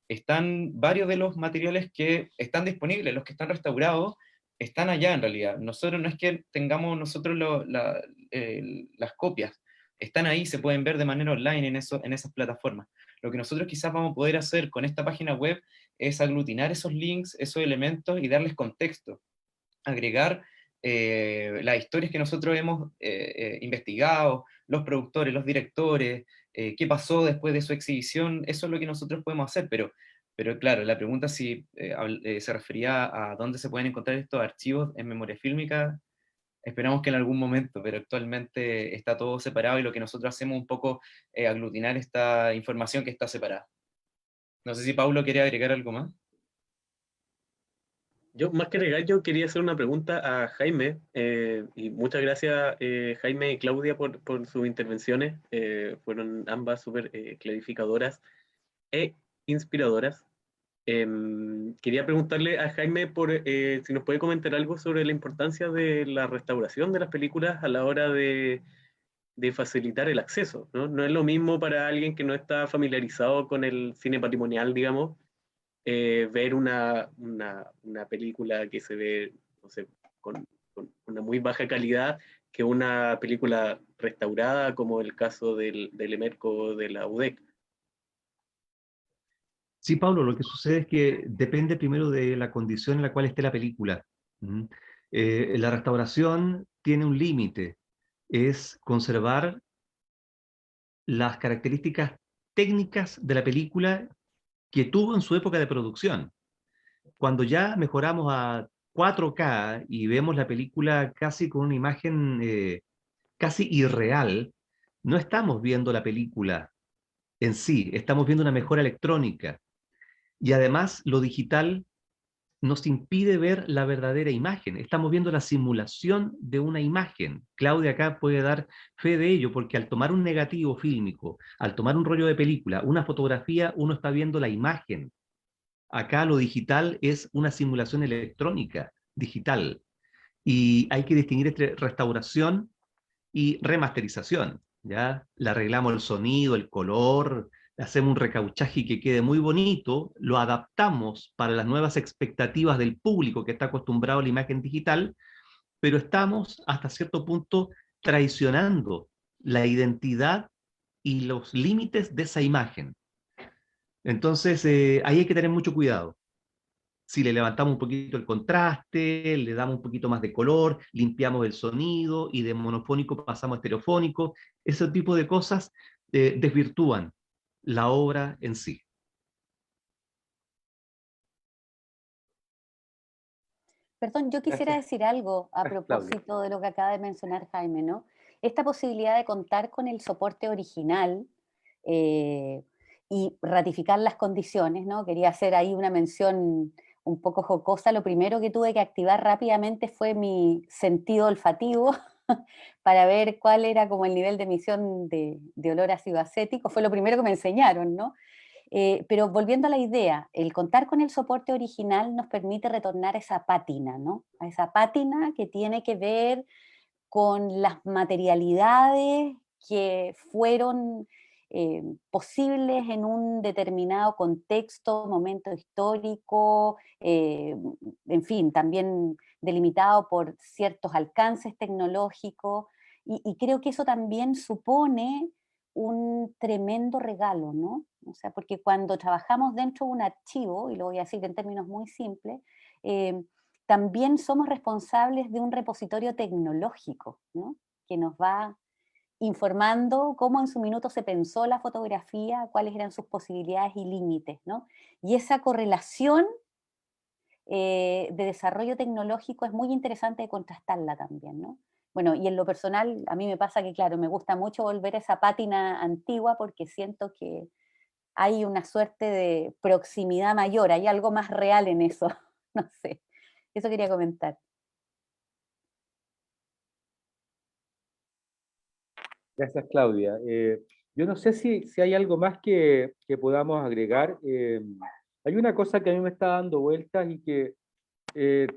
están varios de los materiales que están disponibles, los que están restaurados, están allá en realidad. Nosotros no es que tengamos nosotros las copias, están ahí, se pueden ver de manera online en esas plataformas. Lo que nosotros quizás vamos a poder hacer con esta página web es aglutinar esos links, esos elementos y darles contexto, agregar las historias que nosotros hemos investigado, los productores, los directores, qué pasó después de su exhibición. Eso es lo que nosotros podemos hacer, pero Pero claro, la pregunta si se refería a dónde se pueden encontrar estos archivos en memoria fílmica, esperamos que en algún momento, pero actualmente está todo separado y lo que nosotros hacemos un poco aglutinar esta información que está separada. No sé si Paulo quiere agregar algo más. Yo, más que agregar, yo quería hacer una pregunta a Jaime, y muchas gracias Jaime y Claudia por sus intervenciones, fueron ambas súper clarificadoras e inspiradoras. Quería preguntarle a Jaime si nos puede comentar algo sobre la importancia de la restauración de las películas a la hora de facilitar el acceso, ¿no? No es lo mismo para alguien que no está familiarizado con el cine patrimonial, digamos, ver una película que se ve, no sé, con una muy baja calidad que una película restaurada, como el caso del Emerco de la UDEC. Sí, Pablo, lo que sucede es que depende primero de la condición en la cual esté la película. ¿Mm? La restauración tiene un límite, es conservar las características técnicas de la película que tuvo en su época de producción. Cuando ya mejoramos a 4K y vemos la película casi con una imagen casi irreal, no estamos viendo la película en sí, estamos viendo una mejora electrónica. Y además lo digital nos impide ver la verdadera imagen. Estamos viendo la simulación de una imagen. Claudia acá puede dar fe de ello, porque al tomar un negativo fílmico, al tomar un rollo de película, una fotografía, uno está viendo la imagen. Acá lo digital es una simulación electrónica, digital. Y hay que distinguir entre restauración y remasterización. ¿Ya? Le arreglamos el sonido, el color, le hacemos un recauchaje que quede muy bonito, lo adaptamos para las nuevas expectativas del público que está acostumbrado a la imagen digital, pero estamos hasta cierto punto traicionando la identidad y los límites de esa imagen. Entonces, ahí hay que tener mucho cuidado. Si le levantamos un poquito el contraste, le damos un poquito más de color, limpiamos el sonido y de monofónico pasamos a estereofónico, ese tipo de cosas desvirtúan la obra en sí. Perdón, yo quisiera Gracias. decir algo a Claudia. propósito de lo que acaba de mencionar Jaime, ¿no? Esta posibilidad de contar con el soporte original eh, y ratificar las condiciones, ¿no? Quería hacer ahí una mención un poco jocosa. Lo primero que tuve que activar rápidamente fue mi sentido olfativo para ver cuál era como el nivel de emisión de olor ácido acético. Fue lo primero que me enseñaron, ¿no? Pero volviendo a la idea, el contar con el soporte original nos permite retornar a esa pátina, ¿no? A esa pátina que tiene que ver con las materialidades que fueron posibles en un determinado contexto, momento histórico, en fin, también delimitado por ciertos alcances tecnológicos, y creo que eso también supone un tremendo regalo, ¿no? O sea, porque cuando trabajamos dentro de un archivo, y lo voy a decir en términos muy simples, eh, también somos responsables de un repositorio tecnológico, ¿no? Que nos va informando cómo en su minuto se pensó la fotografía, cuáles eran sus posibilidades y límites, ¿no? Y esa correlación de desarrollo tecnológico es muy interesante de contrastarla también, ¿no? Bueno, y en lo personal, a mí me pasa que, claro, me gusta mucho volver a esa pátina antigua porque siento que hay una suerte de proximidad mayor, hay algo más real en eso, no sé. Eso quería comentar. Gracias, Claudia. Yo no sé si hay algo más que podamos agregar. Hay una cosa que a mí me está dando vueltas y que eh,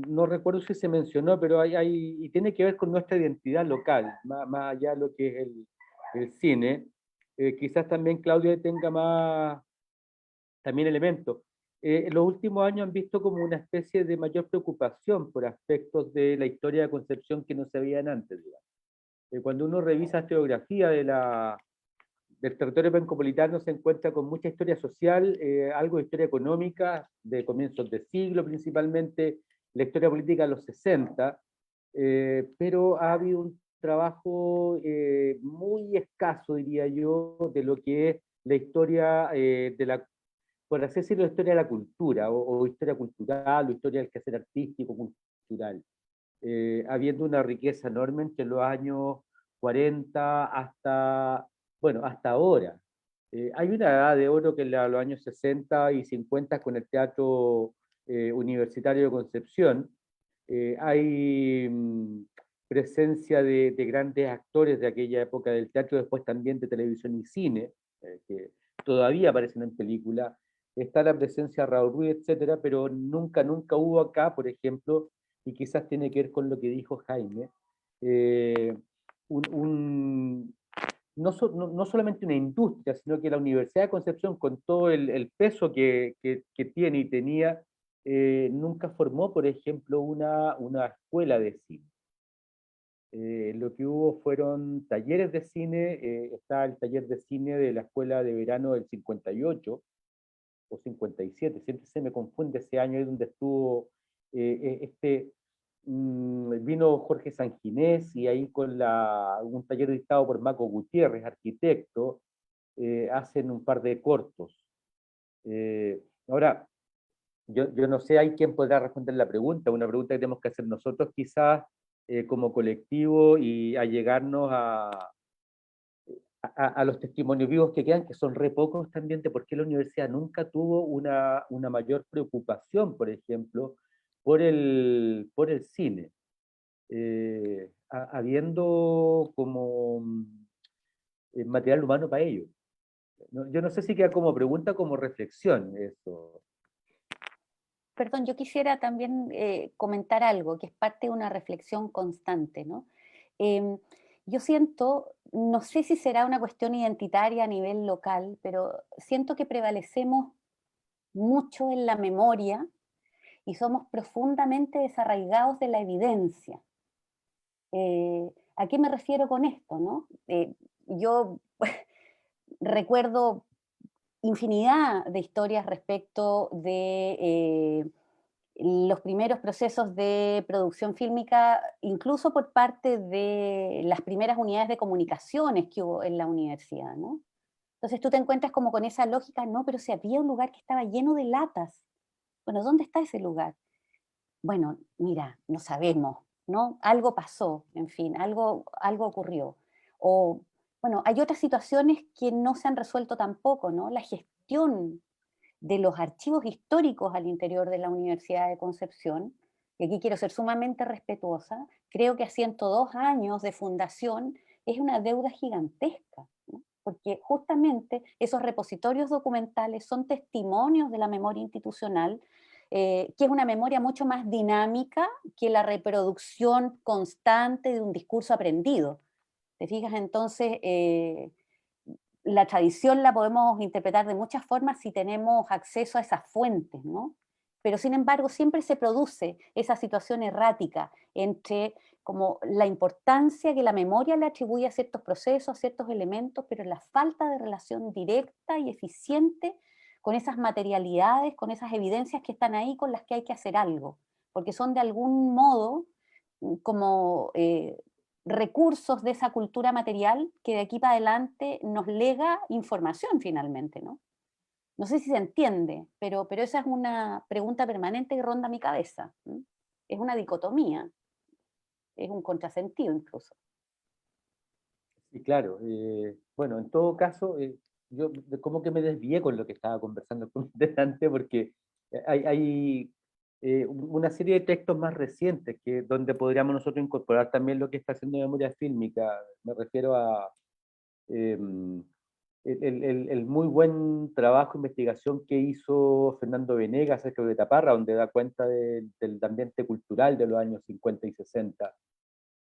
no recuerdo si se mencionó, pero y tiene que ver con nuestra identidad local, más allá de lo que es el cine. Quizás también Claudia tenga más también elementos. En los últimos años han visto como una especie de mayor preocupación por aspectos de la historia de Concepción que no se veían antes, digamos. Cuando uno revisa la geografía del territorio pencopolitano se encuentra con mucha historia social, algo de historia económica, de comienzos de siglo principalmente, la historia política de los 60, pero ha habido un trabajo muy escaso, diría yo, de lo que es la historia por así decirlo, historia de la cultura, o historia cultural, o historia del quehacer artístico, cultural, habiendo una riqueza enorme entre los años 40 hasta, bueno, hasta ahora. Hay una edad de oro que es la de los años 60 y 50 con el Teatro Universitario de Concepción. Hay presencia de grandes actores de aquella época del teatro, después también de televisión y cine, que todavía aparecen en películas. Está la presencia de Raúl Ruiz, etcétera, pero nunca hubo acá, por ejemplo, y quizás tiene que ver con lo que dijo Jaime, un, un, no solamente una industria, sino que la Universidad de Concepción, con todo el peso que tiene y tenía, nunca formó, por ejemplo, una escuela de cine. Lo que hubo fueron talleres de cine, está el taller de cine de la Escuela de Verano del 58 o 57, siempre se me confunde ese año ahí donde estuvo vino Jorge Sanginés y ahí con un taller dictado por Maco Gutiérrez, arquitecto, hacen un par de cortos. Ahora, yo no sé, hay quien podrá responder la pregunta, una pregunta que tenemos que hacer nosotros quizás como colectivo y allegarnos a los testimonios vivos que quedan, que son re pocos también, de por qué la universidad nunca tuvo una mayor preocupación, por ejemplo, por el cine, habiendo como material humano para ello. Yo no sé si queda como pregunta, como reflexión eso. Perdón, yo quisiera también comentar algo que es parte de una reflexión constante, ¿no? Yo siento, no sé si será una cuestión identitaria a nivel local, pero siento que prevalecemos mucho en la memoria y somos profundamente desarraigados de la evidencia. ¿A qué me refiero con esto, no? Yo recuerdo infinidad de historias respecto de los primeros procesos de producción fílmica, incluso por parte de las primeras unidades de comunicaciones que hubo en la universidad, ¿no? Entonces tú te encuentras como con esa lógica, no, pero si había un lugar que estaba lleno de latas. Bueno, ¿dónde está ese lugar? Bueno, mira, no sabemos, ¿no? Algo pasó, en fin, algo ocurrió. O, bueno, hay otras situaciones que no se han resuelto tampoco, ¿no? La gestión de los archivos históricos al interior de la Universidad de Concepción, y aquí quiero ser sumamente respetuosa, creo que a 102 años de fundación es una deuda gigantesca, ¿no? Porque justamente esos repositorios documentales son testimonios de la memoria institucional, que es una memoria mucho más dinámica que la reproducción constante de un discurso aprendido. ¿Te fijas? Entonces, la tradición la podemos interpretar de muchas formas si tenemos acceso a esas fuentes, ¿no? Pero sin embargo siempre se produce esa situación errática entre como la importancia que la memoria le atribuye a ciertos procesos, a ciertos elementos, pero la falta de relación directa y eficiente con esas materialidades, con esas evidencias que están ahí, con las que hay que hacer algo, porque son de algún modo como recursos de esa cultura material que de aquí para adelante nos lega información finalmente, ¿no? No sé si se entiende, pero esa es una pregunta permanente que ronda mi cabeza. ¿Sí? Es una dicotomía, es un contrasentido incluso. Sí, claro. Bueno, en todo caso, yo como que me desvié con lo que estaba conversando con delante, porque hay una serie de textos más recientes donde podríamos nosotros incorporar también lo que está haciendo Memoria Fílmica. Me refiero a el muy buen trabajo de investigación que hizo Fernando Venegas acerca de Taparra, donde da cuenta del ambiente cultural de los años 50 y 60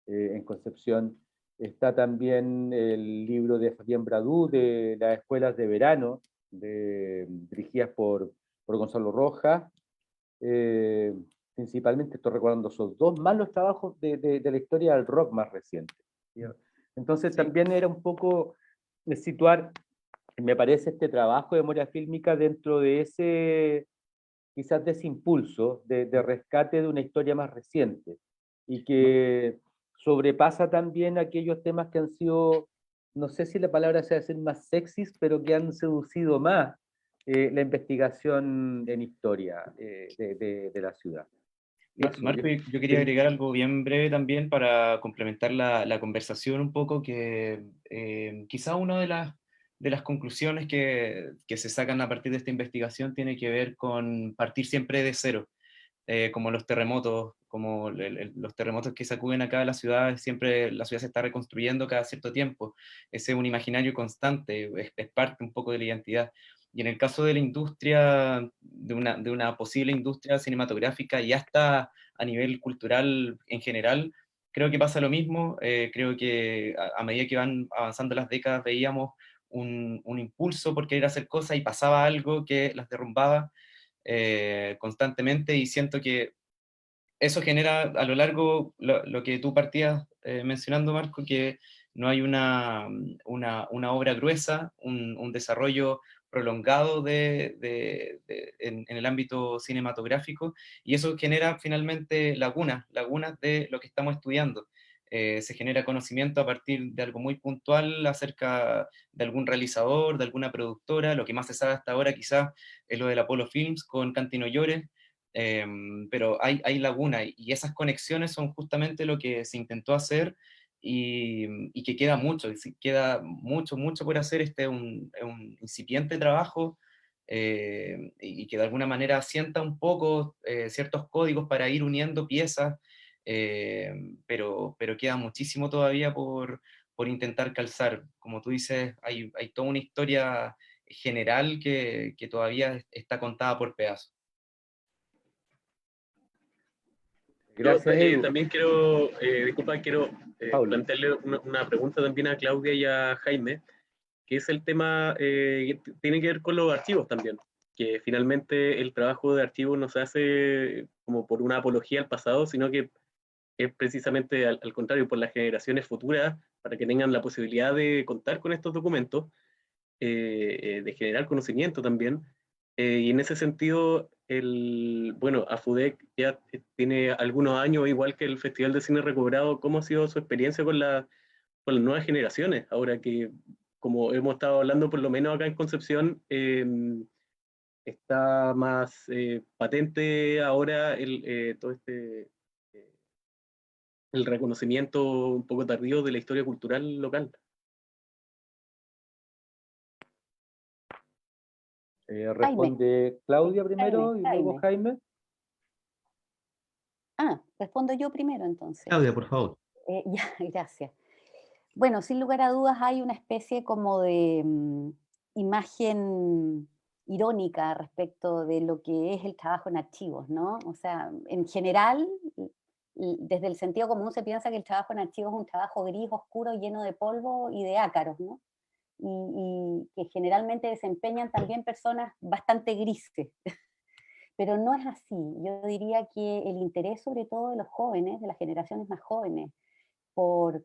en Concepción. Está también el libro de Fabián Bradú, de las escuelas de verano, dirigidas por Gonzalo Rojas. Principalmente estoy recordando esos dos, más los trabajos de la historia del rock más reciente. Entonces también era un poco situar, me parece, este trabajo de memoria fílmica dentro de ese, quizás de ese impulso de rescate de una historia más reciente y que sobrepasa también aquellos temas que han sido, no sé si la palabra sea decir más sexys, pero que han seducido más la investigación en historia de la ciudad. Eso, Marco, yo quería agregar algo bien breve también para complementar la conversación un poco, que quizá una de las conclusiones que se sacan a partir de esta investigación tiene que ver con partir siempre de cero, como los terremotos, como los terremotos que sacuden acá a la ciudad, siempre la ciudad se está reconstruyendo cada cierto tiempo, ese es un imaginario constante, es parte un poco de la identidad. Y en el caso de la industria, de una posible industria cinematográfica y hasta a nivel cultural en general, creo que pasa lo mismo. Creo que a medida que van avanzando las décadas veíamos un impulso por querer hacer cosas y pasaba algo que las derrumbaba constantemente, y siento que eso genera a lo largo lo que tú partías mencionando, Marco, que no hay una obra gruesa, un desarrollo prolongado en el ámbito cinematográfico, y eso genera finalmente lagunas de lo que estamos estudiando. Se genera conocimiento a partir de algo muy puntual acerca de algún realizador, de alguna productora. Lo que más se sabe hasta ahora quizás es lo del Apollo Films con Cantino Llores, pero hay laguna, y esas conexiones son justamente lo que se intentó hacer, y que queda mucho, queda mucho por hacer. Este es un incipiente trabajo, y que de alguna manera asienta un poco ciertos códigos para ir uniendo piezas, pero queda muchísimo todavía por intentar calzar. Como tú dices, hay toda una historia general que todavía está contada por pedazos. Gracias, Edu. También quiero, disculpa, quiero Paulo. plantearle una pregunta también a Claudia y a Jaime, que es el tema que tiene que ver con los archivos también, que finalmente el trabajo de archivos no se hace como por una apología al pasado, sino que es precisamente al contrario, por las generaciones futuras, para que tengan la posibilidad de contar con estos documentos, de generar conocimiento también. Y en ese sentido, bueno, AFUDEC ya tiene algunos años, igual que el Festival de Cine Recobrado. ¿Cómo ha sido su experiencia con las nuevas generaciones? Ahora que, como hemos estado hablando, por lo menos acá en Concepción, está más patente ahora todo el reconocimiento un poco tardío de la historia cultural local. Responde Claudia primero y luego Jaime. Respondo yo primero entonces. Claudia, por favor. Ya, gracias. Bueno, sin lugar a dudas hay una especie como de imagen irónica respecto de lo que es el trabajo en archivos, ¿no? O sea, en general, desde el sentido común se piensa que el trabajo en archivos es un trabajo gris, oscuro, lleno de polvo y de ácaros, ¿no? Y que generalmente desempeñan también personas bastante grises. Pero no es así. Yo diría que el interés sobre todo de los jóvenes, de las generaciones más jóvenes, por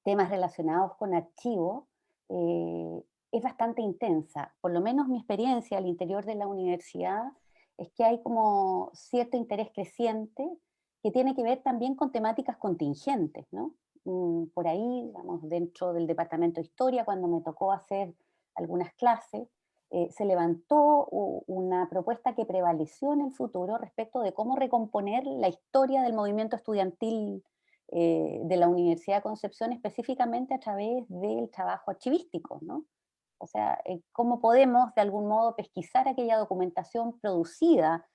temas relacionados con archivos, es bastante intensa. Por lo menos mi experiencia al interior de la universidad es que hay como cierto interés creciente que tiene que ver también con temáticas contingentes, ¿no? Por ahí, digamos, dentro del departamento de historia, cuando me tocó hacer algunas clases, se levantó una propuesta que prevaleció en el futuro respecto de cómo recomponer la historia del movimiento estudiantil de la Universidad de Concepción, específicamente a través del trabajo archivístico, ¿no? O sea, cómo podemos de algún modo pesquisar aquella documentación producida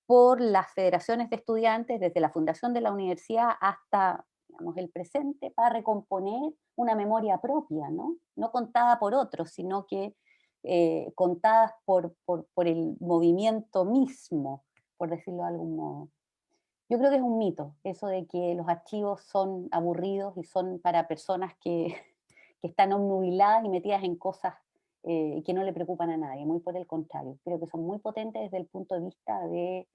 por las federaciones de estudiantes desde la fundación de la universidad hasta, digamos, el presente, para recomponer una memoria propia, ¿no? No contada por otros, sino que contadas por el movimiento mismo, por decirlo de algún modo. Yo creo que es un mito eso de que los archivos son aburridos y son para personas que están obnubiladas y metidas en cosas que no le preocupan a nadie, muy por el contrario. Creo que son muy potentes desde el punto de vista de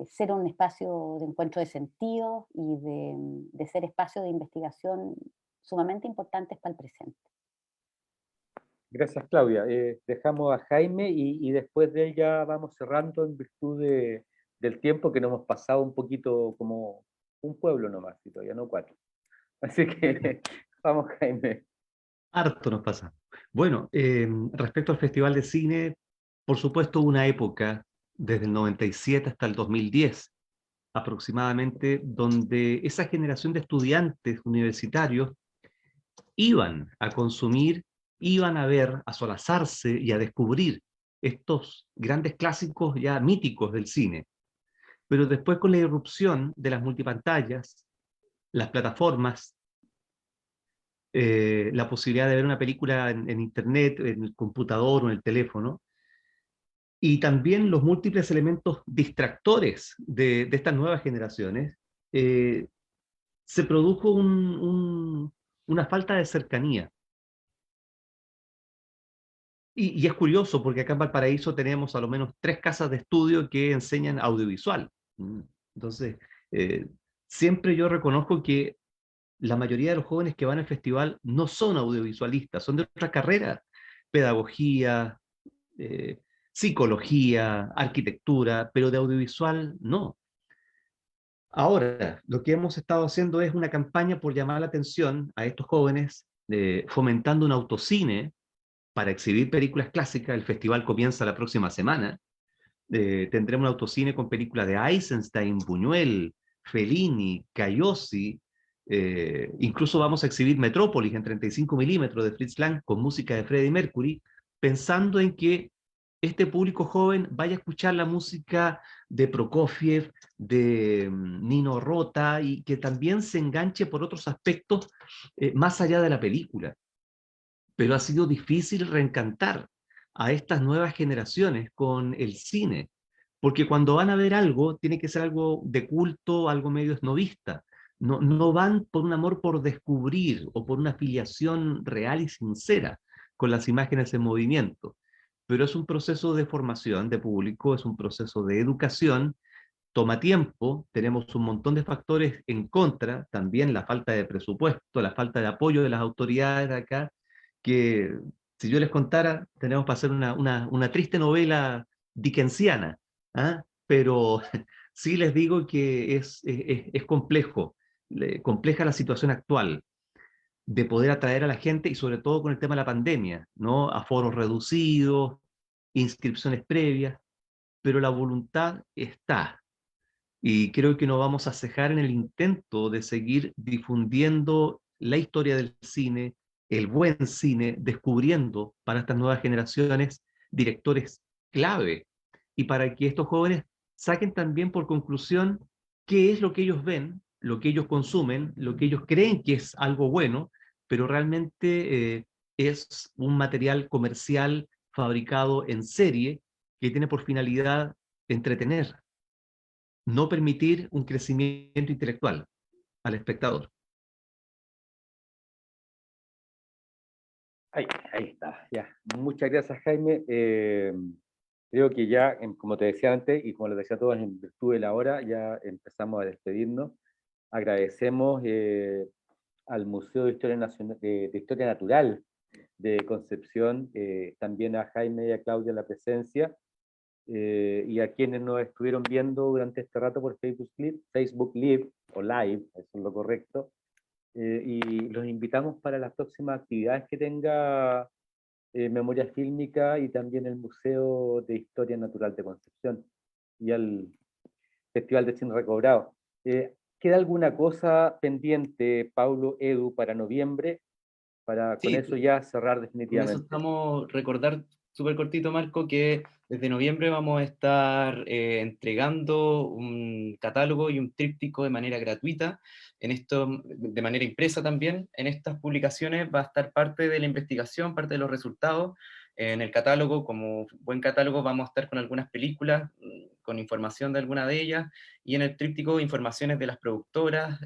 ser un espacio de encuentro de sentidos y de ser espacios de investigación sumamente importantes para el presente. Gracias, Claudia. Dejamos a Jaime y después de él ya vamos cerrando en virtud del tiempo que nos hemos pasado un poquito como un pueblo nomás, y todavía no 4. Así que vamos, Jaime. Harto nos pasa. Bueno, respecto al Festival de Cine, por supuesto, una época, desde el 97 hasta el 2010, aproximadamente, donde esa generación de estudiantes universitarios iban a consumir, iban a ver, a solazarse y a descubrir estos grandes clásicos ya míticos del cine. Pero después, con la irrupción de las multipantallas, las plataformas, la posibilidad de ver una película en internet, en el computador o en el teléfono, y también los múltiples elementos distractores de estas nuevas generaciones, eh, se produjo una falta de cercanía. Y es curioso porque acá en Valparaíso tenemos a lo menos 3 casas de estudio que enseñan audiovisual. Entonces, eh, siempre yo reconozco que la mayoría de los jóvenes que van al festival no son audiovisualistas, son de otra carrera, pedagogía, eh, psicología, arquitectura, pero de audiovisual no. Ahora, lo que hemos estado haciendo es una campaña por llamar la atención a estos jóvenes, fomentando un autocine para exhibir películas clásicas. El festival comienza la próxima semana. Tendremos un autocine con películas de Eisenstein, Buñuel, Fellini, Cayosi. Incluso vamos a exhibir Metrópolis en 35 milímetros de Fritz Lang con música de Freddie Mercury, pensando en que este público joven vaya a escuchar la música de Prokofiev, de Nino Rota, y que también se enganche por otros aspectos más allá de la película. Pero ha sido difícil reencantar a estas nuevas generaciones con el cine, porque cuando van a ver algo, tiene que ser algo de culto, algo medio esnovista. No van por un amor por descubrir o por una afiliación real y sincera con las imágenes en movimiento. Pero es un proceso de formación de público, es un proceso de educación, toma tiempo, tenemos un montón de factores en contra, también la falta de presupuesto, la falta de apoyo de las autoridades de acá, que si yo les contara, tenemos para hacer una triste novela dickensiana, ¿ah? Pero sí les digo que es complejo, compleja la situación actual de poder atraer a la gente y sobre todo con el tema de la pandemia, ¿no? Aforos reducidos, inscripciones previas, pero la voluntad está. Y creo que no vamos a cejar en el intento de seguir difundiendo la historia del cine, el buen cine, descubriendo para estas nuevas generaciones directores clave y para que estos jóvenes saquen también por conclusión qué es lo que ellos ven, lo que ellos consumen, lo que ellos creen que es algo bueno, pero realmente es un material comercial fabricado en serie que tiene por finalidad entretener, no permitir un crecimiento intelectual al espectador. Ahí está, ya. Muchas gracias, Jaime. Creo que ya, como te decía antes, y como les decía a todos, en virtud de la hora, ya empezamos a despedirnos. Agradecemos al Museo de Historia, de Historia Natural de Concepción, también a Jaime y a Claudia la presencia, y a quienes nos estuvieron viendo durante este rato por Facebook Live o Live, eso es lo correcto. Y los invitamos para las próximas actividades que tenga Memoria Fílmica y también el Museo de Historia Natural de Concepción y al Festival de Cine Recobrado. ¿Queda alguna cosa pendiente, Paulo, Edu, para noviembre? Para con Sí, eso ya cerrar con eso definitivamente. estamos, recordar súper cortito, Marco, que desde noviembre vamos a estar entregando un catálogo y un tríptico de manera gratuita, en esto, de manera impresa también. En estas publicaciones va a estar parte de la investigación, parte de los resultados. En el catálogo, como buen catálogo, vamos a estar con algunas películas, con información de alguna de ellas, y en el tríptico informaciones de las productoras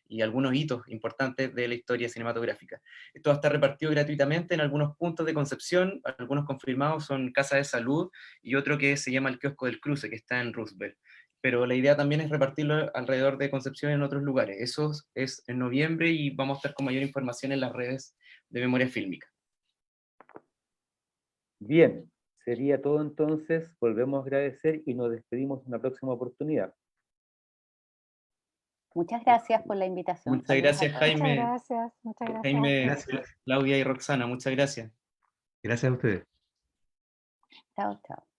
y algunos hitos importantes de la historia cinematográfica. Esto va a estar repartido gratuitamente en algunos puntos de Concepción, algunos confirmados son Casa de Salud y otro que se llama el Kiosco del Cruce, que está en Roosevelt. Pero la idea también es repartirlo alrededor de Concepción en otros lugares. Eso es en noviembre y vamos a estar con mayor información en las redes de Memoria Fílmica. Bien, sería todo entonces. Volvemos a agradecer y nos despedimos en una próxima oportunidad. Muchas gracias por la invitación. Muchas Saludos a gracias, todos. Jaime. Muchas gracias. Jaime, Gracias. Claudia y Roxana, muchas gracias. Gracias a ustedes. Chao, chao.